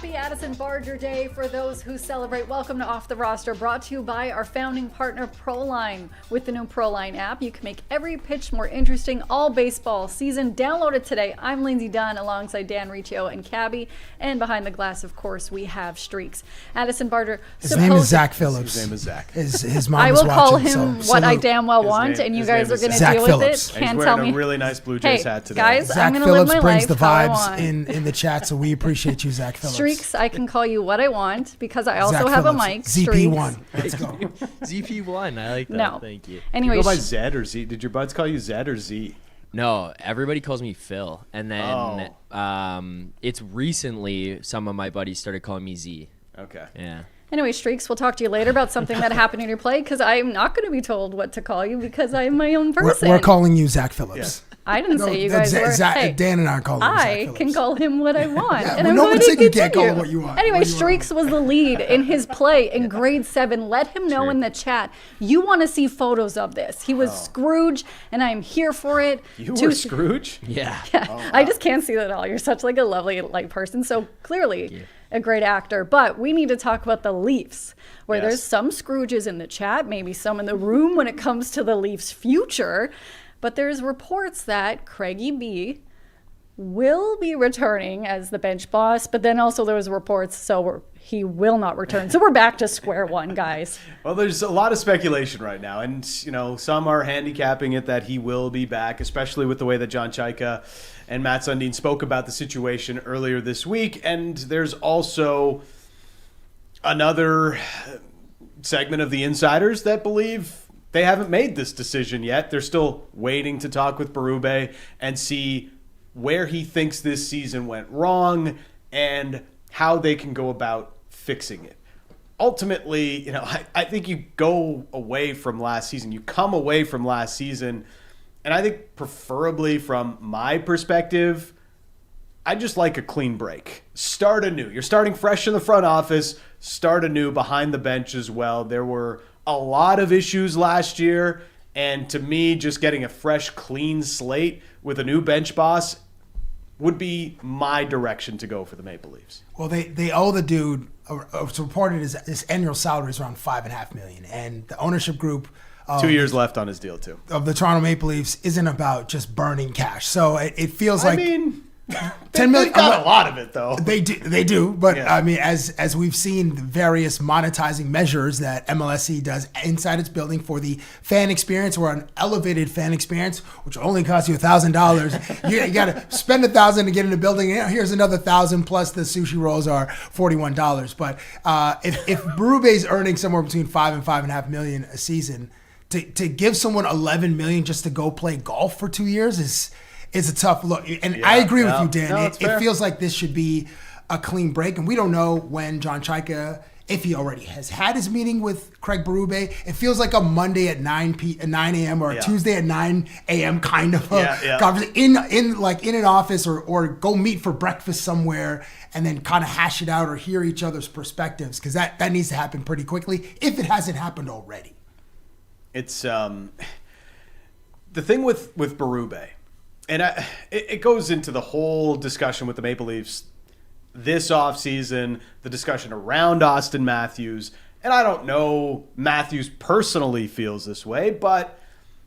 Happy Addison Barger Day for those who celebrate. Welcome to Off the Roster, brought to you by our founding partner, Proline. With the new Proline app, you can make every pitch more interesting all baseball season. Download it today. I'm Lindsay Dunn alongside Dan Riccio and Cabbie. And behind the glass, of course, we have Streaks. Addison Barger. His name is Zach Phillips. His name is Zach. His mom I will call watching, him so what I damn well want, and you guys are going to deal with it. Can't tell me. He's wearing a really nice Blue Jays hat today. Guys, Zach I'm going to live Phillips my brings life the how I vibes want. in the chat, so we appreciate you, Zach Phillips. Streaks, I can call you what I want because I also Zach have Phillips, a mic. ZP1. Let's go. ZP1, I like that. No. Thank you. Anyway, You go by Zed or Z? Did your buds call you Zed or Z? No, everybody calls me Phil. And then it's recently some of my buddies started calling me Z. Okay. Yeah. Anyway, Streaks, we'll talk to you later about something that happened in your play because I'm not going to be told what to call you because I'm my own person. We're calling you Zach Phillips. I didn't say you guys were. Hey, Dan and I are calling you Zach Phillips. I can call him what I want. Yeah, and well, I'm no going one to said you continue. can't call him what you want. Anyway, what you Streaks was the lead in his play in grade 7. Let him know in the chat. You want to see photos of this. He was Scrooge, and I'm here for it. You were Scrooge? Yeah. Yeah, I just can't see that at all. You're such like a lovely light person. So clearly a great actor. But we need to talk about the Leafs, where there's some Scrooges in the chat, maybe some in the room when it comes to the Leafs' future. But there's reports that Craigie B will be returning as the bench boss, but then also there was reports he will not return. So we're back to square one, guys. Well, there's a lot of speculation right now, and some are handicapping it that he will be back, especially with the way that John Chayka and Matt Sundin spoke about the situation earlier this week. And there's also another segment of the insiders that believe they haven't made this decision yet. They're still waiting to talk with Berube and see where he thinks this season went wrong and how they can go about fixing it. Ultimately, I think you go away from last season. You come away from last season, and I think preferably from my perspective, I just like a clean break. Start anew. You're starting fresh in the front office. Start anew behind the bench as well. There were a lot of issues last year, and to me, just getting a fresh, clean slate with a new bench boss would be my direction to go for the Maple Leafs. Well, they owe the dude. It's reported his annual salary is around $5.5 million, and the ownership group. 2 years left on his deal too. Of the Toronto Maple Leafs isn't about just burning cash. So it feels like. $10 million. They've got a lot of it, though. They do. But I mean, as we've seen the various monetizing measures that MLSE does inside its building for the fan experience, or an elevated fan experience, which only costs you $1,000. you got to spend $1,000 to get in the building. Here's another $1,000 plus the sushi rolls are $41. But if Berube's earning somewhere between $5 and $5.5 million a season, to give someone $11 million just to go play golf for 2 years is a tough look. And I agree with you, Dan. No, it feels like this should be a clean break. And we don't know when John Chayka, if he already has had his meeting with Craig Berube. It feels like a Monday at 9 a.m. or a Tuesday at 9 a.m. kind of a conversation in an office or go meet for breakfast somewhere and then kind of hash it out or hear each other's perspectives, because that needs to happen pretty quickly if it hasn't happened already. It's the thing with Berube. And it goes into the whole discussion with the Maple Leafs this offseason, the discussion around Auston Matthews. And I don't know Matthews personally feels this way, but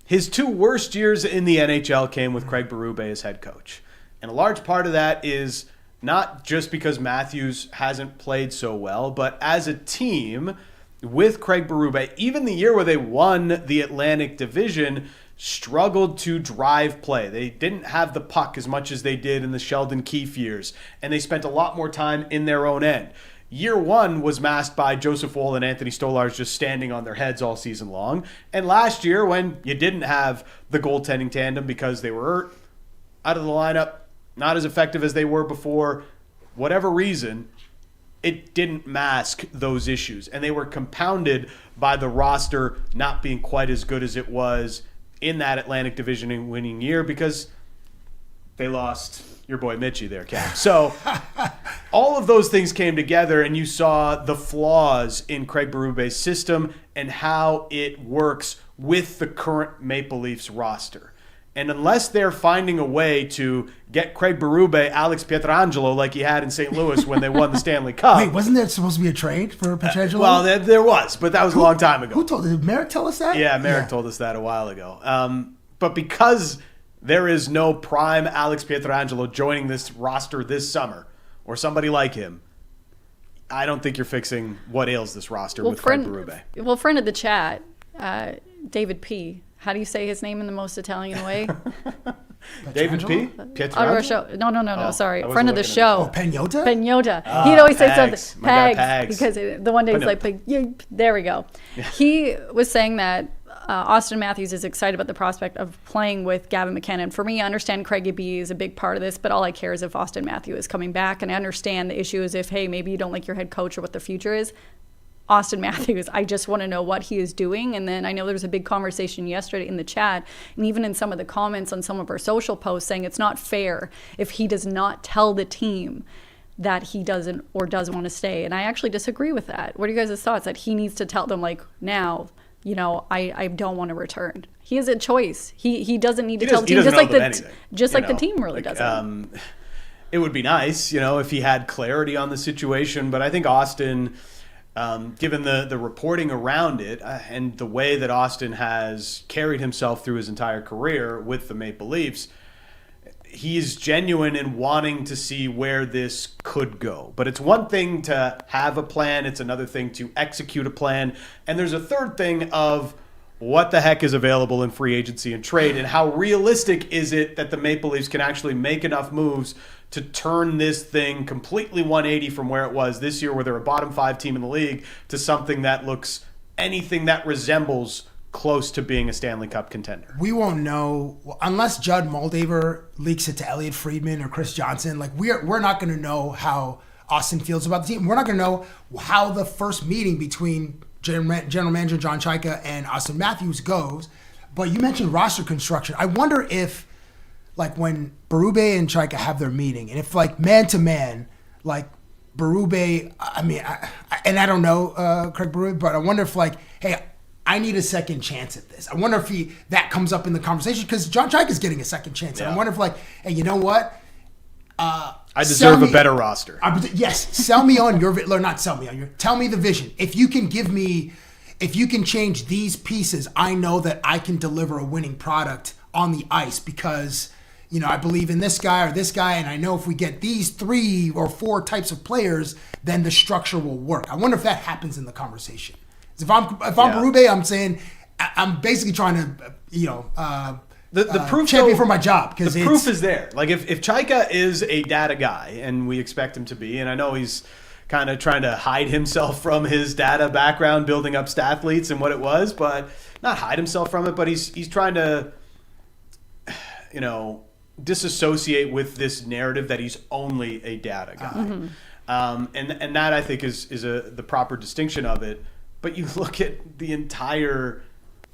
his 2 worst years in the NHL came with Craig Berube as head coach. And a large part of that is not just because Matthews hasn't played so well, but as a team with Craig Berube, even the year where they won the Atlantic Division, struggled to drive play. They didn't have the puck as much as they did in the Sheldon Keefe years, and they spent a lot more time in their own end. Year 1 was masked by Joseph Woll and Anthony Stolarz just standing on their heads all season long. And last year, when you didn't have the goaltending tandem because they were hurt, out of the lineup, not as effective as they were before, whatever reason, it didn't mask those issues. And they were compounded by the roster not being quite as good as it was in that Atlantic Division winning year because they lost your boy Mitchie there, Cap. So all of those things came together, and you saw the flaws in Craig Berube's system and how it works with the current Maple Leafs roster. And unless they're finding a way to get Craig Berube, Alex Pietrangelo, like he had in St. Louis when they won the Stanley Cup. Wait, wasn't there supposed to be a trade for Pietrangelo? Well, there was, but that was a long time ago. Who told? Did Merrick tell us that? Yeah, Merrick told us that a while ago. But because there is no prime Alex Pietrangelo joining this roster this summer, or somebody like him, I don't think you're fixing what ails this roster with Craig Berube. Well, friend of the chat, David P. How do you say his name in the most Italian way? David P? Pietrangelo? No, sorry. Friend of the show. Pagnotta? Pagnotta. He'd always say something. Pags. Because the one day he's like, there we go. He was saying that Auston Matthews is excited about the prospect of playing with Gavin McKenna. And for me, I understand Craigie B is a big part of this, but all I care is if Auston Matthews is coming back. And I understand the issue is if, hey, maybe you don't like your head coach or what the future is. Auston Matthews, I just want to know what he is doing. And then I know there was a big conversation yesterday in the chat and even in some of the comments on some of our social posts saying it's not fair if he does not tell the team that he doesn't or does want to stay. And I actually disagree with that. What are you guys' thoughts? That he needs to tell them, like, now, I don't want to return. He has a choice. He doesn't need to tell the team, just like the team really doesn't. It would be nice, if he had clarity on the situation, but I think Auston, given the reporting around it and the way that Auston has carried himself through his entire career with the Maple Leafs, he's genuine in wanting to see where this could go. But it's one thing to have a plan. It's another thing to execute a plan. And there's a third thing of what the heck is available in free agency and trade, and how realistic is it that the Maple Leafs can actually make enough moves to turn this thing completely 180 from where it was this year, where they're a bottom 5 team in the league, to something that looks anything that resembles close to being a Stanley Cup contender. We won't know unless Judd Moldaver leaks it to Elliot Friedman or Chris Johnson. Like we're not going to know how Auston feels about the team. We're not going to know how the first meeting between General Manager John Chayka and Auston Matthews goes. But you mentioned roster construction. I wonder if, like, when Berube and Chayka have their meeting, and if, like, man to man, like Berube, I don't know Craig Berube, but I wonder if, like, hey, I need a second chance at this. I wonder if that comes up in the conversation, because John Chayka's getting a second chance. Yeah. And I wonder if, like, hey, you know what? I deserve a better roster. Yes, sell me on your, or not sell me on your, tell me the vision. If you can change these pieces, I know that I can deliver a winning product on the ice, because, I believe in this guy or this guy, and I know if we get these 3 or 4 types of players, then the structure will work. I wonder if that happens in the conversation. If I'm Berube, I'm saying I'm basically trying to, the proof champion for my job, because the proof is there. Like if Chayka is a data guy, and we expect him to be, and I know he's kind of trying to hide himself from his data background, building up Stathletes and what it was, but not hide himself from it, but he's trying to, disassociate with this narrative that he's only a data guy. Mm-hmm. And that, I think, is the proper distinction of it. But you look at the entire,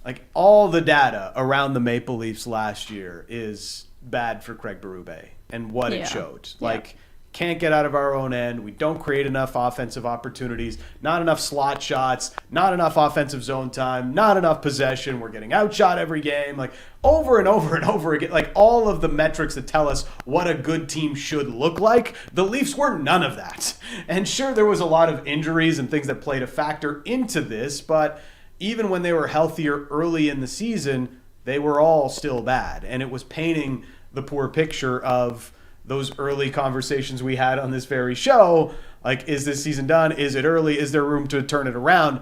like, all the data around the Maple Leafs last year is bad for Craig Berube and what it showed. Like, can't get out of our own end. We don't create enough offensive opportunities, not enough slot shots, not enough offensive zone time, not enough possession. We're getting outshot every game, like over and over and over again. Like all of the metrics that tell us what a good team should look like, the Leafs were none of that. And sure, there was a lot of injuries and things that played a factor into this, but even when they were healthier early in the season, they were all still bad. And it was painting the poor picture of those early conversations we had on this very show. Like, is this season done? Is it early? Is there room to turn it around?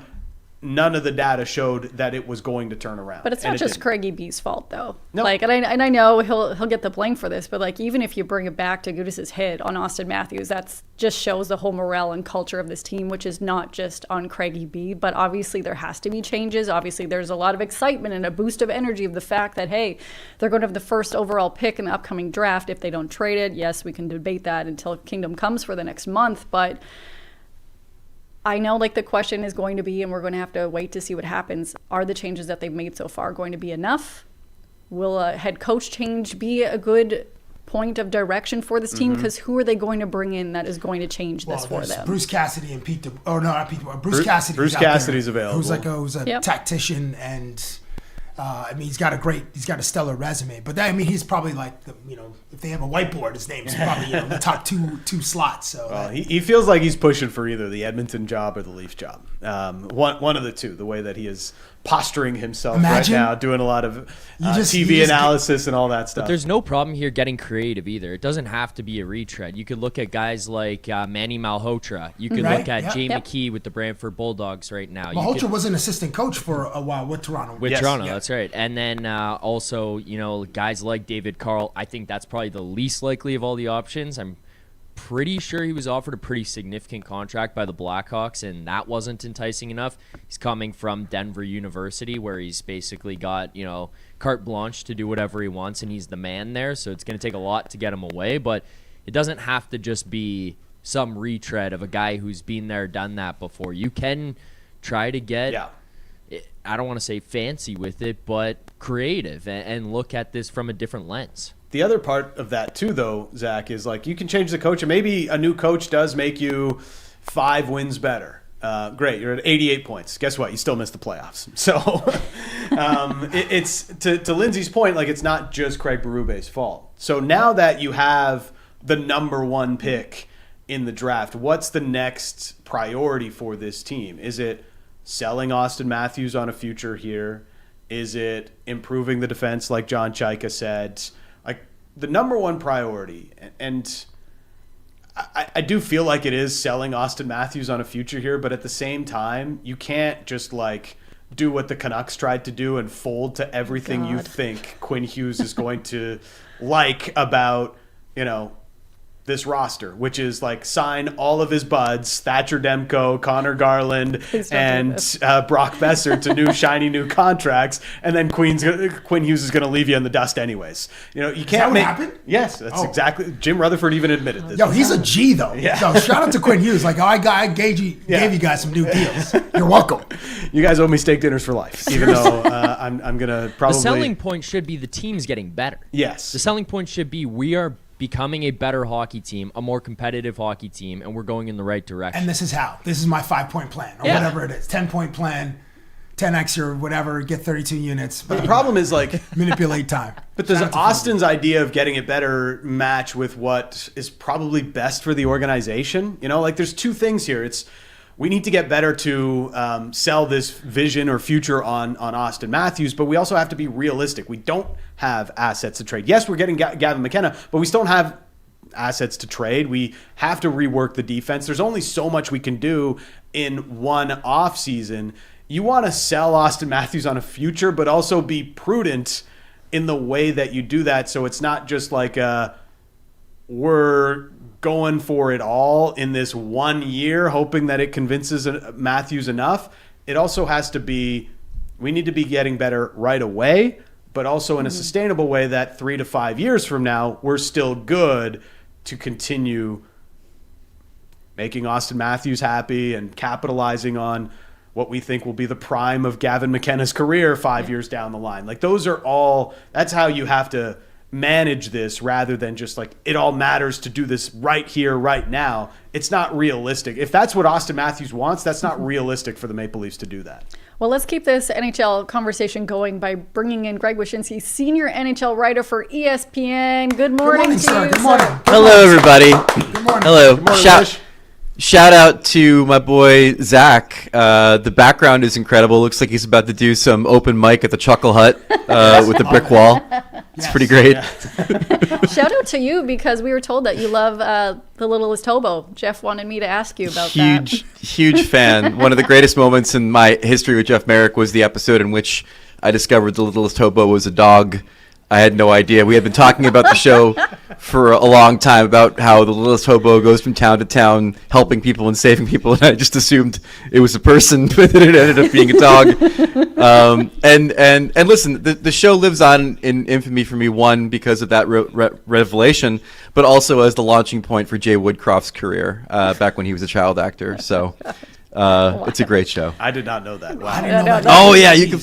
None of the data showed that it was going to turn around. But it's not just Craigie B's fault, though. No. Like, and I know he'll get the blame for this, but like, even if you bring it back to Gudas's hit on Auston Matthews, that's just shows the whole morale and culture of this team, which is not just on Craigie B. But obviously, there has to be changes. Obviously, there's a lot of excitement and a boost of energy of the fact that, hey, they're going to have the first overall pick in the upcoming draft if they don't trade it. Yes, we can debate that until Kingdom comes for the next month, but I know, like, the question is going to be, and we're going to have to wait to see what happens, are the changes that they've made so far going to be enough? Will a head coach change be a good point of direction for this team? Because who are they going to bring in that is going to change this for them? Bruce Cassidy and Bruce Cassidy. Bruce Cassidy's available. Who's a tactician and I mean, he's got a stellar resume. But he's probably like if they have a whiteboard, his name's probably the top two slots. So he feels like he's pushing for either the Edmonton job or the Leafs job. One of the two. The way that he is posturing himself right now, doing a lot of TV analysis and all that stuff. But there's no problem here getting creative either. It doesn't have to be a retread. You could look at guys like Manny Malhotra. You could look at Jay McKee with the Brantford Bulldogs right now. Malhotra was an assistant coach for a while with Toronto. That's right. And then also, guys like David Carl. I think that's probably the least likely of all the options. I'm pretty sure he was offered a pretty significant contract by the Blackhawks, and that wasn't enticing enough. He's coming from Denver University, where he's basically got, carte blanche to do whatever he wants, and he's the man there, so it's going to take a lot to get him away, but it doesn't have to just be some retread of a guy who's been there, done that before. You can try to get, I don't want to say fancy with it, but creative and look at this from a different lens. The other part of that too, though, Zach, is like you can change the coach, and maybe a new coach does make you 5 wins better. Great, you're at 88 points. Guess what? You still missed the playoffs. So it's to Lindsay's point, like it's not just Craig Berube's fault. So now that you have the number 1 pick in the draft, what's the next priority for this team? Is it selling Auston Matthews on a future here? Is it improving the defense like John Chayka said? Like the number 1 priority, and I do feel like it is selling Auston Matthews on a future here, but at the same time, you can't just like do what the Canucks tried to do and fold to everything you think Quinn Hughes is going to like about, this roster, which is like sign all of his buds, Thatcher Demko, Connor Garland, and Brock Besser to new shiny new contracts, and then Quinn Hughes is going to leave you in the dust anyways. You can't. Is that what happened? Yes, that's exactly. Jim Rutherford even admitted this. Yo, he's a G though. Yeah. So shout out to Quinn Hughes. Like, I gave you guys some new deals. You're welcome. You guys owe me steak dinners for life, even though I'm gonna probably. The selling point should be the team's getting better. Yes. The selling point should be we are becoming a better hockey team, a more competitive hockey team, and we're going in the right direction. And this is how. This is my 5-point plan, or whatever it is. 10-point plan, 10x or whatever, get 32 units. But the problem is like manipulate time. But does Austin's idea of getting it better match with what is probably best for the organization? There's 2 things here. We need to get better to sell this vision or future on Auston Matthews, but we also have to be realistic. We don't have assets to trade. Yes, we're getting Gavin McKenna, but we still don't have assets to trade. We have to rework the defense. There's only so much we can do in one off season. You want to sell Auston Matthews on a future, but also be prudent in the way that you do that, so it's not just like we're going for it all in this 1 year, hoping that it convinces Matthews enough. It also has to be, we need to be getting better right away, but also in a sustainable way that 3 to 5 years from now, we're still good to continue making Auston Matthews happy and capitalizing on what we think will be the prime of Gavin McKenna's career 5 years down the line. Like those are all, that's how you have to manage this rather than just like it all matters to do this right here, right now. It's not realistic. If that's what Auston Matthews wants, that's not realistic for the Maple Leafs to do that. Well, let's keep this NHL conversation going by bringing in Greg Wyshynski, senior NHL writer for ESPN. Good morning, sir. Good morning. Hello, everybody. Good morning. Hello. Good morning, Shout out to my boy Zach. The background is incredible. Looks like he's about to do some open mic at the Chuckle Hut with the brick wall. It's pretty great. Shout out to you because we were told that you love The Littlest Hobo. Jeff wanted me to ask you about that. Huge fan. One of the greatest moments in my history with Jeff Merrick was the episode in which I discovered The Littlest Hobo was a dog. I had no idea. We had been talking about the show for a long time about how the littlest hobo goes from town to town helping people and saving people, and I just assumed it was a person, but it ended up being a dog. And listen, the show lives on in infamy for me, one, because of that revelation, but also as the launching point for Jay Woodcroft's career back when he was a child actor. So it's a great show. I did not know that. Wow. I didn't know that. Oh yeah, you can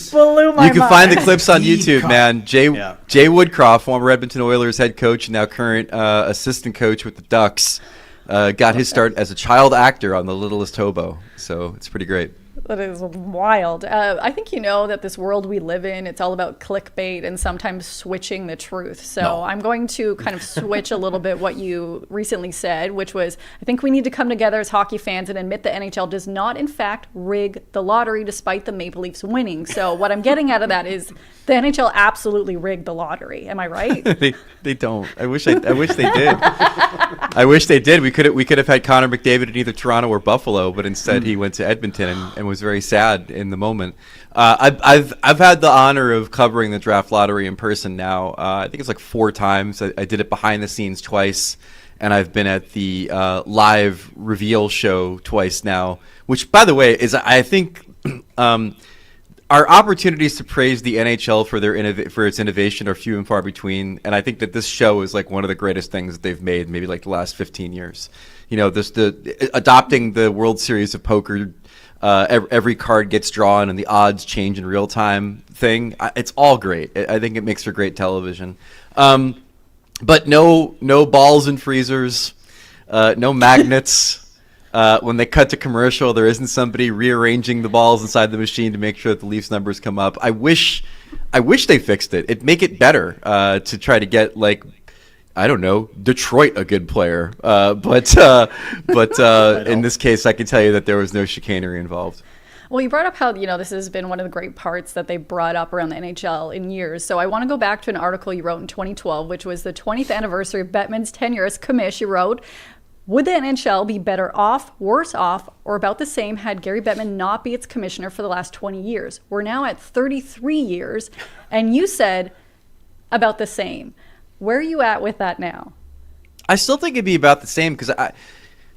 mind. find the clips on YouTube, man. Jay Woodcroft, former Edmonton Oilers head coach and now current assistant coach with the Ducks, got his start as a child actor on The Littlest Hobo. So it's pretty great. That is wild. I think you know that this world we live in, it's all about clickbait and sometimes switching the truth. So I'm going to kind of switch a little bit what you recently said, which was, I think we need to come together as hockey fans and admit the NHL does not, in fact, rig the lottery despite the Maple Leafs winning. So what I'm getting out of that is the NHL absolutely rigged the lottery. Am I right? They don't. I wish they did. I wish they did. We could have had Connor McDavid in either Toronto or Buffalo, but instead he went to Edmonton and was very sad in the moment. I've had the honor of covering the draft lottery in person now. I think it's like 4 times. I did it behind the scenes twice, and I've been at the live reveal show twice now. Which, by the way, is I think our opportunities to praise the NHL for its innovation are few and far between. And I think that this show is like one of the greatest things that they've made, maybe like the last 15 years. You know, adopting the World Series of Poker. Every card gets drawn and the odds change in real time thing. It's all great. I think it makes for great television. But no balls and freezers, no magnets. When they cut to commercial, there isn't somebody rearranging the balls inside the machine to make sure that the Leafs numbers come up. I wish they fixed it. It'd make it better to try to get, like, I don't know, Detroit a good player. But in this case, I can tell you that there was no chicanery involved. Well, you brought up how, this has been one of the great parts that they brought up around the NHL in years. So I want to go back to an article you wrote in 2012, which was the 20th anniversary of Bettman's tenure as commish. You wrote, would the NHL be better off, worse off, or about the same had Gary Bettman not be its commissioner for the last 20 years? We're now at 33 years, and you said about the same. Where are you at with that now? I still think it'd be about the same because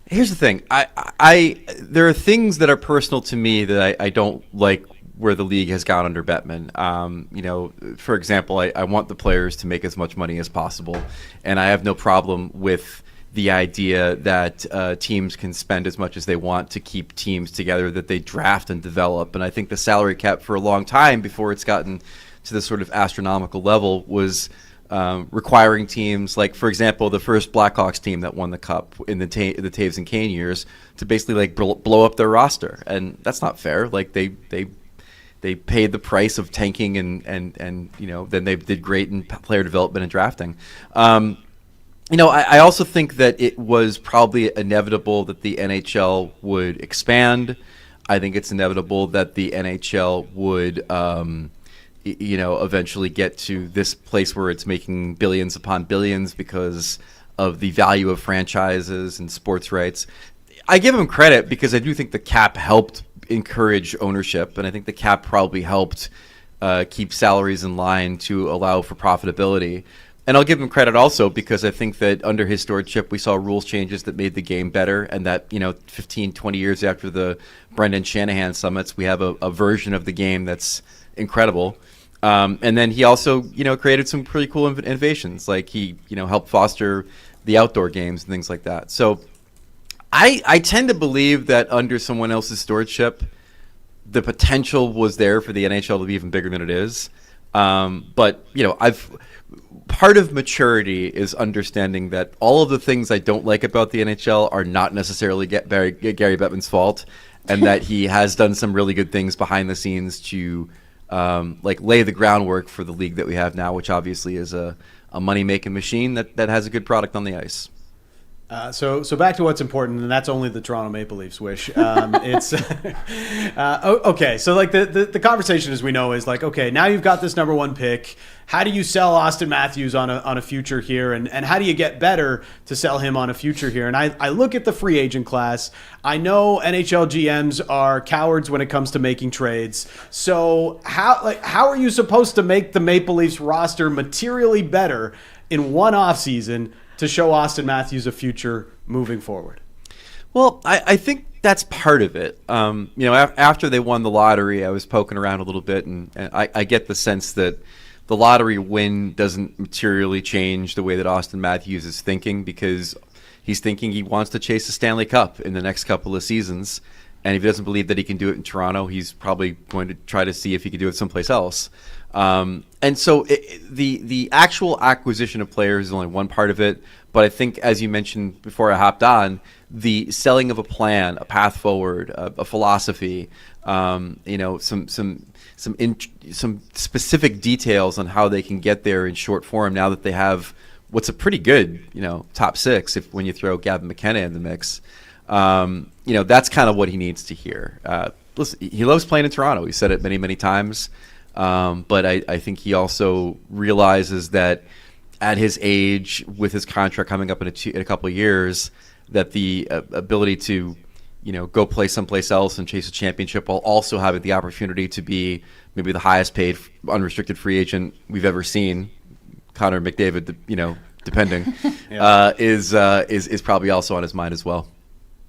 here's the thing. There are things that are personal to me that I don't like where the league has gone under Bettman. For example, I want the players to make as much money as possible, and I have no problem with the idea that teams can spend as much as they want to keep teams together that they draft and develop. And I think the salary cap for a long time before it's gotten to this sort of astronomical level was requiring teams like, for example, the first Blackhawks team that won the Cup in the Taves and Kane years to basically like blow up their roster. And that's not fair. Like they paid the price of tanking and then they did great in player development and drafting. I also think that it was probably inevitable that the NHL would expand. I think it's inevitable that the NHL would, eventually get to this place where it's making billions upon billions because of the value of franchises and sports rights. I give them credit because I do think the cap helped encourage ownership, and I think the cap probably helped keep salaries in line to allow for profitability. And I'll give him credit also because I think that under his stewardship, we saw rules changes that made the game better, and that 15, 20 years after the Brendan Shanahan summits, we have a version of the game that's incredible. And then he also, created some pretty cool innovations, like he, helped foster the outdoor games and things like that. So I tend to believe that under someone else's stewardship, the potential was there for the NHL to be even bigger than it is. But part of maturity is understanding that all of the things I don't like about the NHL are not necessarily Gary Bettman's fault, and that he has done some really good things behind the scenes to lay the groundwork for the league that we have now, which obviously is a money-making machine that has a good product on the ice. So back to what's important, and that's only the Toronto Maple Leafs wish. It's okay. So like the conversation, as we know, is like, okay, now you've got this number 1 pick. How do you sell Auston Matthews on a future here, and how do you get better to sell him on a future here? And I look at the free agent class. I know NHL GMs are cowards when it comes to making trades. So how are you supposed to make the Maple Leafs roster materially better in one offseason to show Auston Matthews a future moving forward? Well, I think that's part of it. After they won the lottery, I was poking around a little bit, and I get the sense that the lottery win doesn't materially change the way that Auston Matthews is thinking, because he's thinking he wants to chase the Stanley Cup in the next couple of seasons. And if he doesn't believe that he can do it in Toronto, he's probably going to try to see if he can do it someplace else. And so the actual acquisition of players is only one part of it. But I think, as you mentioned before I hopped on, the selling of a plan, a path forward, a philosophy, some specific details on how they can get there in short form now that they have what's a pretty good, top six when you throw Gavin McKenna in the mix. That's kind of what he needs to hear. Listen, he loves playing in Toronto. He said it many, many times. But I think he also realizes that at his age, with his contract coming up in a couple of years, that the ability to, go play someplace else and chase a championship while also having the opportunity to be maybe the highest paid unrestricted free agent we've ever seen, Connor McDavid, depending, is probably also on his mind as well.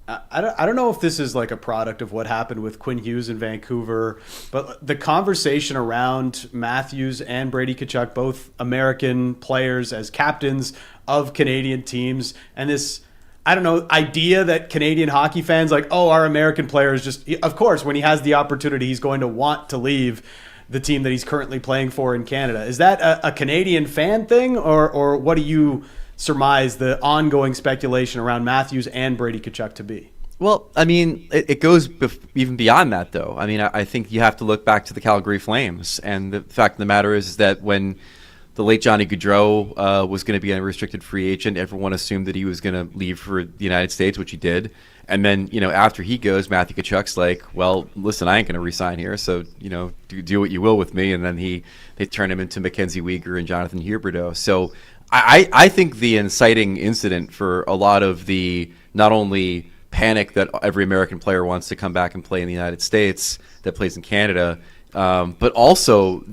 I don't know if this is like a product of what happened with Quinn Hughes in Vancouver, but the conversation around Matthews and Brady Tkachuk, both American players as captains of Canadian teams, and this, idea that Canadian hockey fans our American players just, of course, when he has the opportunity, he's going to want to leave the team that he's currently playing for in Canada. Is that a Canadian fan thing, or what do you surmise the ongoing speculation around Matthews and Brady Tkachuk to be? Well, it goes even beyond that, though. I think you have to look back to the Calgary Flames. And the fact of the matter is that when the late Johnny Gaudreau was going to be a restricted free agent, everyone assumed that he was going to leave for the United States, which he did. And then, after he goes, Matthew Tkachuk's like, well, listen, I ain't going to resign here, so, do what you will with me. And then they turn him into Mackenzie Weegar and Jonathan Huberdeau. So I think the inciting incident for a lot of the not only panic that every American player wants to come back and play in the United States that plays in Canada, but also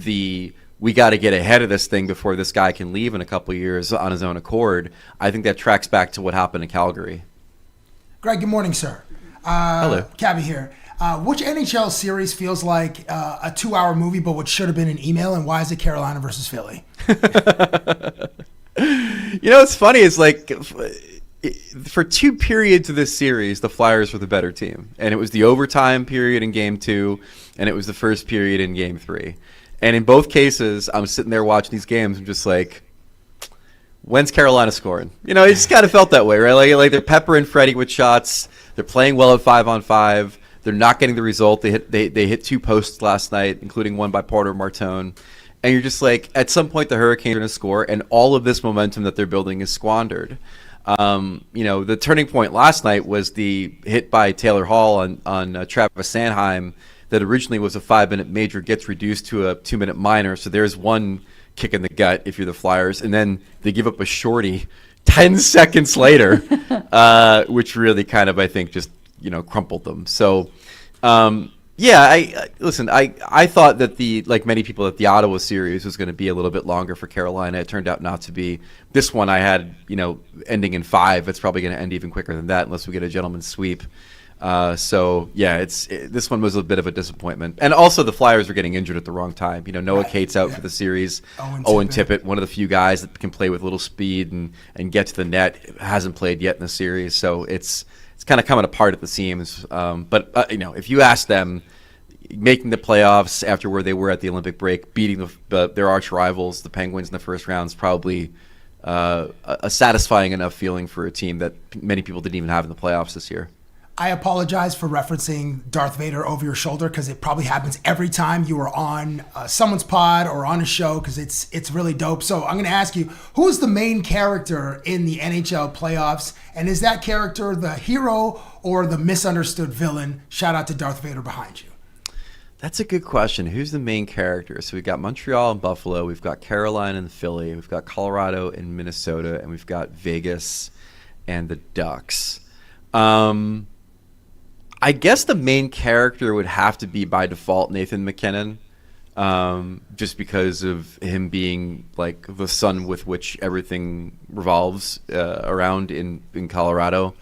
we got to get ahead of this thing before this guy can leave in a couple of years on his own accord. I think that tracks back to what happened in Calgary. Greg, good morning, sir. Hello. Cabbie here. Which NHL series feels like a 2-hour movie, but what should have been an email, and why is it Carolina versus Philly? What's funny is for 2 periods of this series, the Flyers were the better team. And it was the overtime period in Game 2, and it was the first period in Game 3. And in both cases, I'm sitting there watching these games, I'm just like, when's Carolina scoring? It just kind of felt that way, right? Like they're peppering Freddie with shots. They're playing well at 5-on-5. They're not getting the result. They hit 2 posts last night, including one by Porter Martone. And you're just like, at some point, the Hurricanes are going to score, and all of this momentum that they're building is squandered. The turning point last night was the hit by Taylor Hall on Travis Sanheim that originally was a 5-minute major, gets reduced to a 2-minute minor. So there's one kick in the gut if you're the Flyers, and then they give up a shorty 10 seconds later, which really kind of, I think, just crumpled them. So I thought that like many people, that the Ottawa series was going to be a little bit longer for Carolina. It turned out not to be. This one I had ending in 5. It's probably going to end even quicker than that unless we get a gentleman's sweep. This one was a bit of a disappointment. And also the Flyers are getting injured at the wrong time. Noah Cates out for the series. Owen Tippett, one of the few guys that can play with little speed and get to the net, hasn't played yet in the series. So it's kind of coming apart at the seams. But if you ask them, making the playoffs after where they were at the Olympic break, beating their arch rivals, the Penguins, in the first round is probably a satisfying enough feeling for a team that many people didn't even have in the playoffs this year. I apologize for referencing Darth Vader over your shoulder, because it probably happens every time you are on someone's pod or on a show, because it's really dope. So I'm going to ask you, who is the main character in the NHL playoffs? And is that character the hero or the misunderstood villain? Shout out to Darth Vader behind you. That's a good question. Who's the main character? So we've got Montreal and Buffalo. We've got Carolina and Philly. We've got Colorado and Minnesota. And we've got Vegas and the Ducks. I guess the main character would have to be, by default, Nathan MacKinnon, just because of him being like the sun with which everything revolves around in Colorado,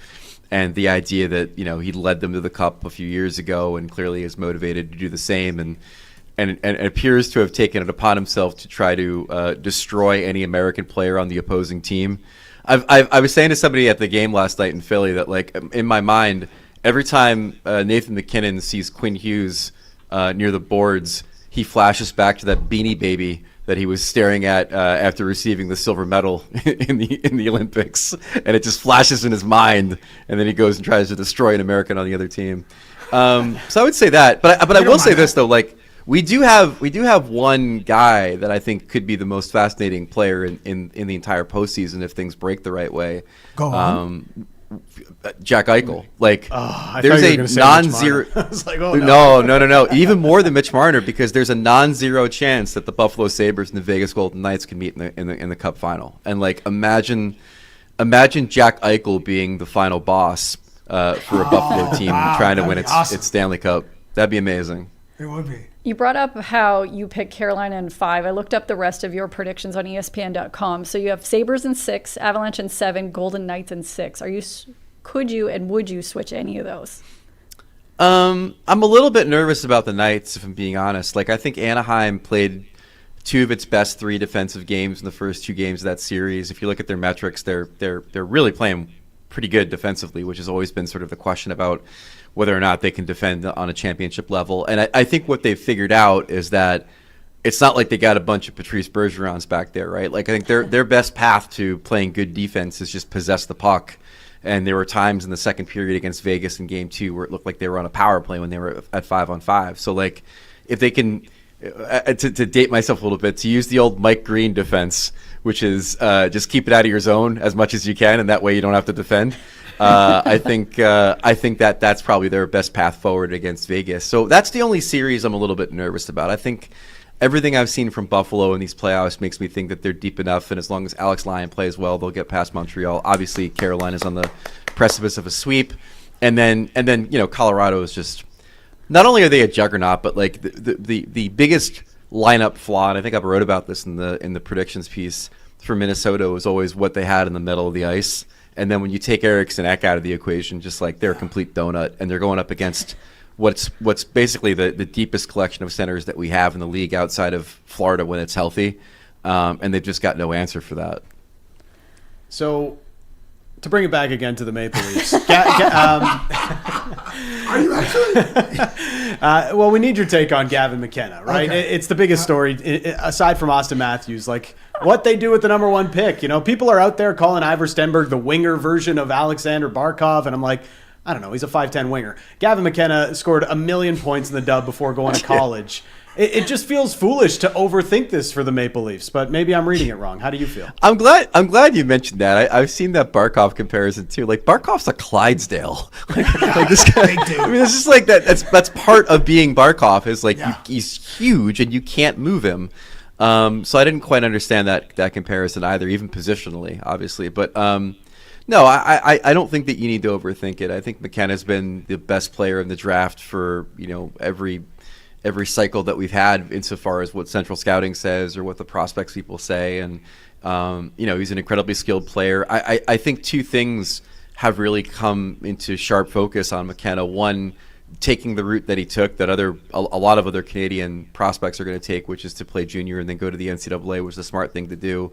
and the idea that he led them to the Cup a few years ago and clearly is motivated to do the same, and appears to have taken it upon himself to try to destroy any American player on the opposing team. I was saying to somebody at the game last night in Philly that, like, in my mind, every time Nathan MacKinnon sees Quinn Hughes near the boards, he flashes back to that Beanie Baby that he was staring at after receiving the silver medal in the Olympics, and it just flashes in his mind, and then he goes and tries to destroy an American on the other team. So I would say that, but I will say this though, like we do have one guy that I think could be the most fascinating player in the entire postseason if things break the right way. Go on. Jack Eichel. Like there's a non-zero. I was like, oh, no. No. Even more than Mitch Marner, because there's a non-zero chance that the Buffalo Sabres and the Vegas Golden Knights can meet in the Cup final. And like imagine Jack Eichel being the final boss for a Buffalo team trying to win its Stanley Cup. That'd be amazing. It would be. You brought up how you picked Carolina in 5. I looked up the rest of your predictions on ESPN.com. So you have Sabres in 6, Avalanche in 7, Golden Knights in 6. Could you and would you switch any of those? I'm a little bit nervous about the Knights, if I'm being honest. Like I think Anaheim played 2 of its best 3 defensive games in the first 2 games of that series. If you look at their metrics, they're really playing pretty good defensively, which has always been sort of the question about whether or not they can defend on a championship level. And I think what they've figured out is that it's not like they got a bunch of Patrice Bergerons back there, right? Like I think their best path to playing good defense is just possess the puck. And there were times in the second period against Vegas in Game 2 where it looked like they were on a power play when they were at 5-on-5. So like if they can, to date myself a little bit, to use the old Mike Green defense, which is just keep it out of your zone as much as you can, and that way you don't have to defend. I think that that's probably their best path forward against Vegas. So that's the only series I'm a little bit nervous about. I think everything I've seen from Buffalo in these playoffs makes me think that they're deep enough, and as long as Alex Lyon plays well, they'll get past Montreal. Obviously, Carolina's on the precipice of a sweep, and then Colorado is just not only are they a juggernaut, but like the biggest lineup flaw, and I think I wrote about this in the predictions piece for Minnesota, was always what they had in the middle of the ice. And then when you take Eriksson Ek out of the equation, just like they're a complete donut, and they're going up against what's basically the deepest collection of centers that we have in the league outside of Florida when it's healthy, and they've just got no answer for that. So, to bring it back again to the Maple Leafs, Are you actually? well, we need your take on Gavin McKenna, right? Okay. It's the biggest story aside from Auston Matthews. Like what they do with the number 1 pick. People are out there calling Ivar Stenberg the winger version of Alexander Barkov, and I'm like, I don't know, he's a 5'10" winger. Gavin McKenna scored 1 million points in the dub before going to college. It just feels foolish to overthink this for the Maple Leafs, but maybe I'm reading it wrong. How do you feel? I'm glad you mentioned that. I've seen that Barkov comparison too. Like Barkov's a Clydesdale. like this guy. I mean, it's just like that. That's part of being Barkov. Is like he's huge and you can't move him. So I didn't quite understand that comparison either, even positionally, obviously. But no, I don't think that you need to overthink it. I think McKenna's been the best player in the draft for every cycle that we've had insofar as what Central Scouting says or what the prospects people say. And, he's an incredibly skilled player. I think 2 things have really come into sharp focus on McKenna. One, taking the route that he took that a lot of other Canadian prospects are going to take, which is to play junior and then go to the NCAA, which is a smart thing to do.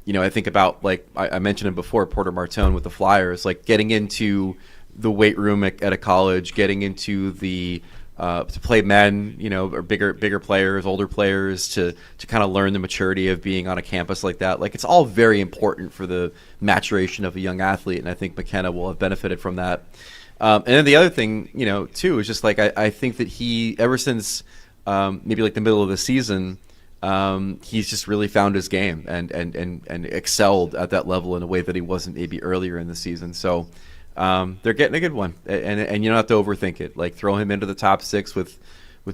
I think about, like I mentioned him before, Porter Martone with the Flyers, like getting into the weight room at a college, getting into the to play men, or bigger players, older players, to kind of learn the maturity of being on a campus like that. Like it's all very important for the maturation of a young athlete, and I think McKenna will have benefited from that. And then the other thing, too, is just like I think that he, ever since maybe like the middle of the season, he's just really found his game and excelled at that level in a way that he wasn't maybe earlier in the season. So they're getting a good one, and you don't have to overthink it. Like throw him into the top 6 with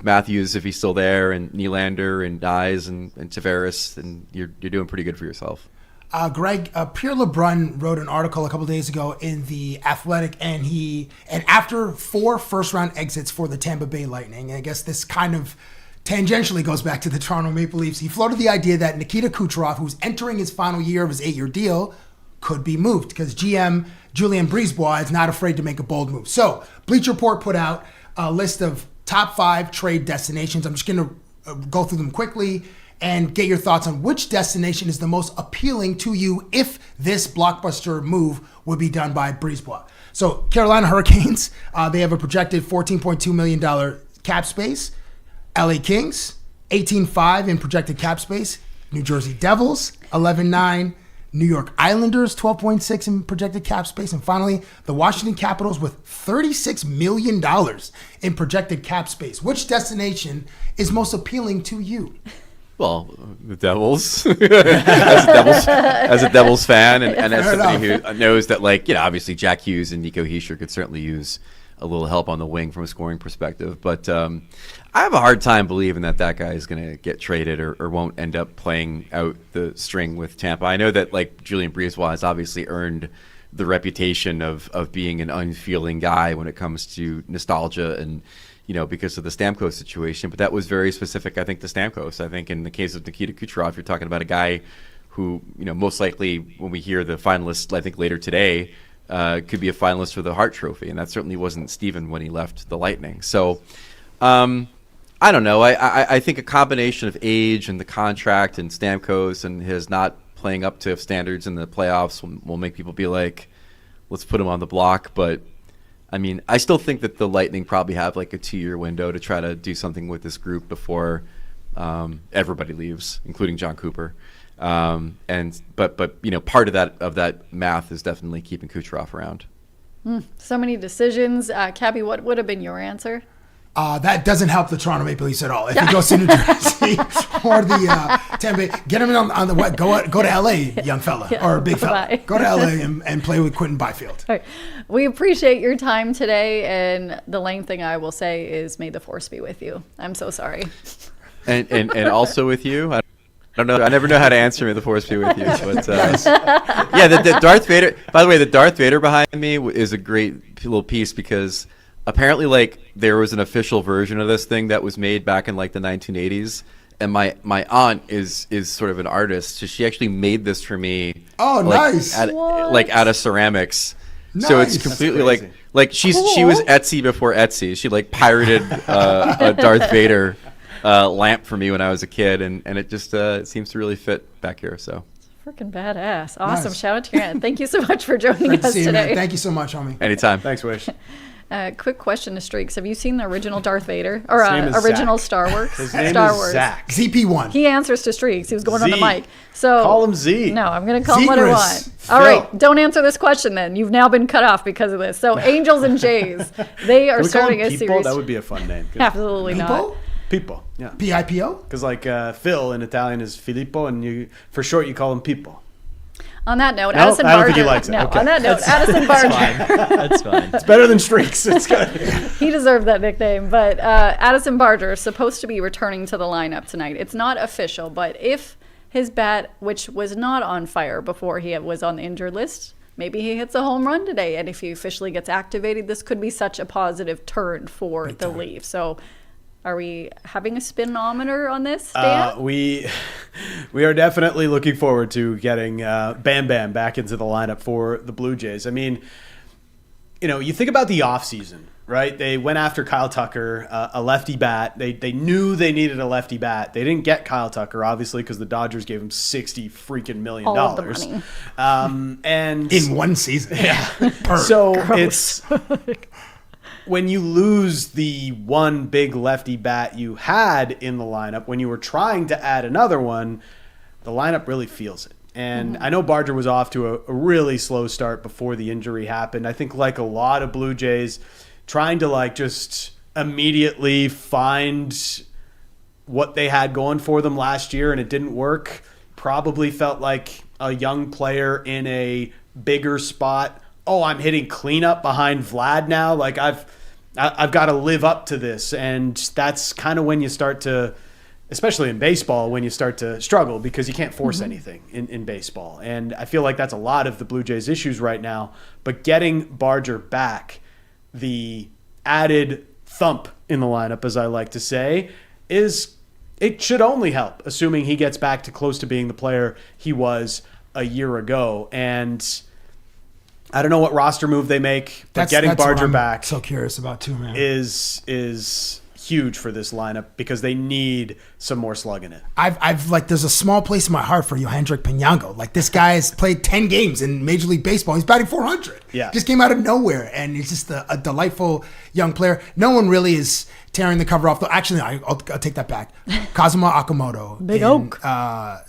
Matthews if he's still there, and Nylander and Nyes and Tavares, and you're doing pretty good for yourself. Greg, Pierre LeBrun wrote an article a couple days ago in The Athletic, and after 4 first-round exits for the Tampa Bay Lightning, and I guess this kind of tangentially goes back to the Toronto Maple Leafs, he floated the idea that Nikita Kucherov, who's entering his final year of his 8-year deal, could be moved because GM Julien Brisebois is not afraid to make a bold move. So Bleacher Report put out a list of top 5 trade destinations. I'm just going to go through them quickly. and get your thoughts on which destination is the most appealing to you if this blockbuster move would be done by Brisebois. So Carolina Hurricanes, they have a projected $14.2 million cap space. LA Kings, 18.5 in projected cap space. New Jersey Devils, 11.9. New York Islanders, 12.6 in projected cap space. And finally, the Washington Capitals with $36 million in projected cap space. Which destination is most appealing to you? Well, the Devils, as a Devils fan, and as somebody who knows that, like, you know, obviously Jack Hughes and Nico Hischier could certainly use a little help on the wing from a scoring perspective. But I have a hard time believing that guy is going to get traded or won't end up playing out the string with Tampa. I know that, like, Julien Brisebois has obviously earned the reputation of being an unfeeling guy when it comes to nostalgia and, you know, because of the Stamkos situation. But that was very specific, I think, to Stamkos. I think in the case of Nikita Kucherov, you're talking about a guy who, you know, most likely when we hear the finalists, I think later today, could be a finalist for the Hart Trophy. And that certainly wasn't Steven when he left the Lightning. So I don't know. I think a combination of age and the contract and Stamkos and his not playing up to standards in the playoffs will make people be like, let's put him on the block. But I mean, I still think that the Lightning probably have like a 2-year window to try to do something with this group before everybody leaves, including John Cooper. But you know, part of that math is definitely keeping Kucherov around. So many decisions. Cabbie, what would have been your answer? That doesn't help the Toronto Maple Leafs at all. If he goes to New Jersey or the Tampa Bay, get him on the what? Go to LA, young fella, or big fella. Bye. Go to LA and play with Quentin Byfield. All right. We appreciate your time today, and the lame thing I will say is, may the force be with you. I'm so sorry. And also with you. I don't know. I never know how to answer "May the Force be with you." But yeah, the Darth Vader. By the way, the Darth Vader behind me is a great little piece because apparently, like, there was an official version of this thing that was made back in like the 1980s, and my aunt is sort of an artist, so she actually made this for me. Oh, like, nice! Out of ceramics. Nice. So it's completely like she was Etsy before Etsy. She like pirated a Darth Vader lamp for me when I was a kid, and it just it seems to really fit back here. So Freaking badass. Awesome. Nice. Shout out to your aunt. Thank you so much for joining us See you, today. man. Thank you so much, homie. anytime. Thanks, Wish. Quick question to Streaks. Have you seen the original Darth Vader? Or His name is original Zach. Star Wars? His name Star is Wars. Zach. ZP1. He answers to Streaks. He was going on the Z. mic. So Call him Z. No, I'm going to call him what I Zegras. want. Phil. All right, don't answer this question then. You've now been cut off because of this. So Angels and Jays, they are Can we call starting him a People? series. That would be a fun name. Absolutely not. People? People. Yeah. P-I-P-O? Because like Phil in Italian is Filippo, and you for short you call him People. On that note, No, Addison I don't Barger. think he likes it. No, Okay. on that note, Addison Barger. That's fine. It's better than Streaks. It's good. He deserved that nickname. But Addison Barger is supposed to be returning to the lineup tonight. It's not official, but if his bat, which was not on fire before he was on the injured list, maybe he hits a home run today. And if he officially gets activated, this could be such a positive turn for the Leafs. So are we having a spinometer on this, Dan? We are definitely looking forward to getting Bam Bam back into the lineup for the Blue Jays. I mean, you know, you think about the offseason, right? They went after Kyle Tucker, a lefty bat. They knew they needed a lefty bat. They didn't get Kyle Tucker, obviously, because the Dodgers gave him $60 million. All of the money. And In one season. yeah. So it's when you lose the one big lefty bat you had in the lineup, when you were trying to add another one, the lineup really feels it. And I know Barger was off to a really slow start before the injury happened. I think like a lot of Blue Jays, trying to like just immediately find what they had going for them last year and it didn't work, probably felt like a young player in a bigger spot. Oh, I'm hitting cleanup behind Vlad now. Like I've got to live up to this. And that's kind of when you start to, especially in baseball, when you start to struggle because you can't force anything in baseball. And I feel like that's a lot of the Blue Jays' issues right now. But getting Barger back, the added thump in the lineup, as I like to say, it should only help, assuming he gets back to close to being the player he was a year ago. And I don't know what roster move they make, but getting that's Barger what I'm back so curious about too, man. is huge for this lineup because they need some more slug in it. I've like, there's a small place in my heart for Yohendrick Pinyango. Like, this guy has played 10 games in Major League Baseball. He's batting 400. Yeah. Just came out of nowhere, and he's just a delightful young player. No one really is tearing the cover off. Though, actually, I'll take that back. Kazuma Akamoto, Big in, Oak.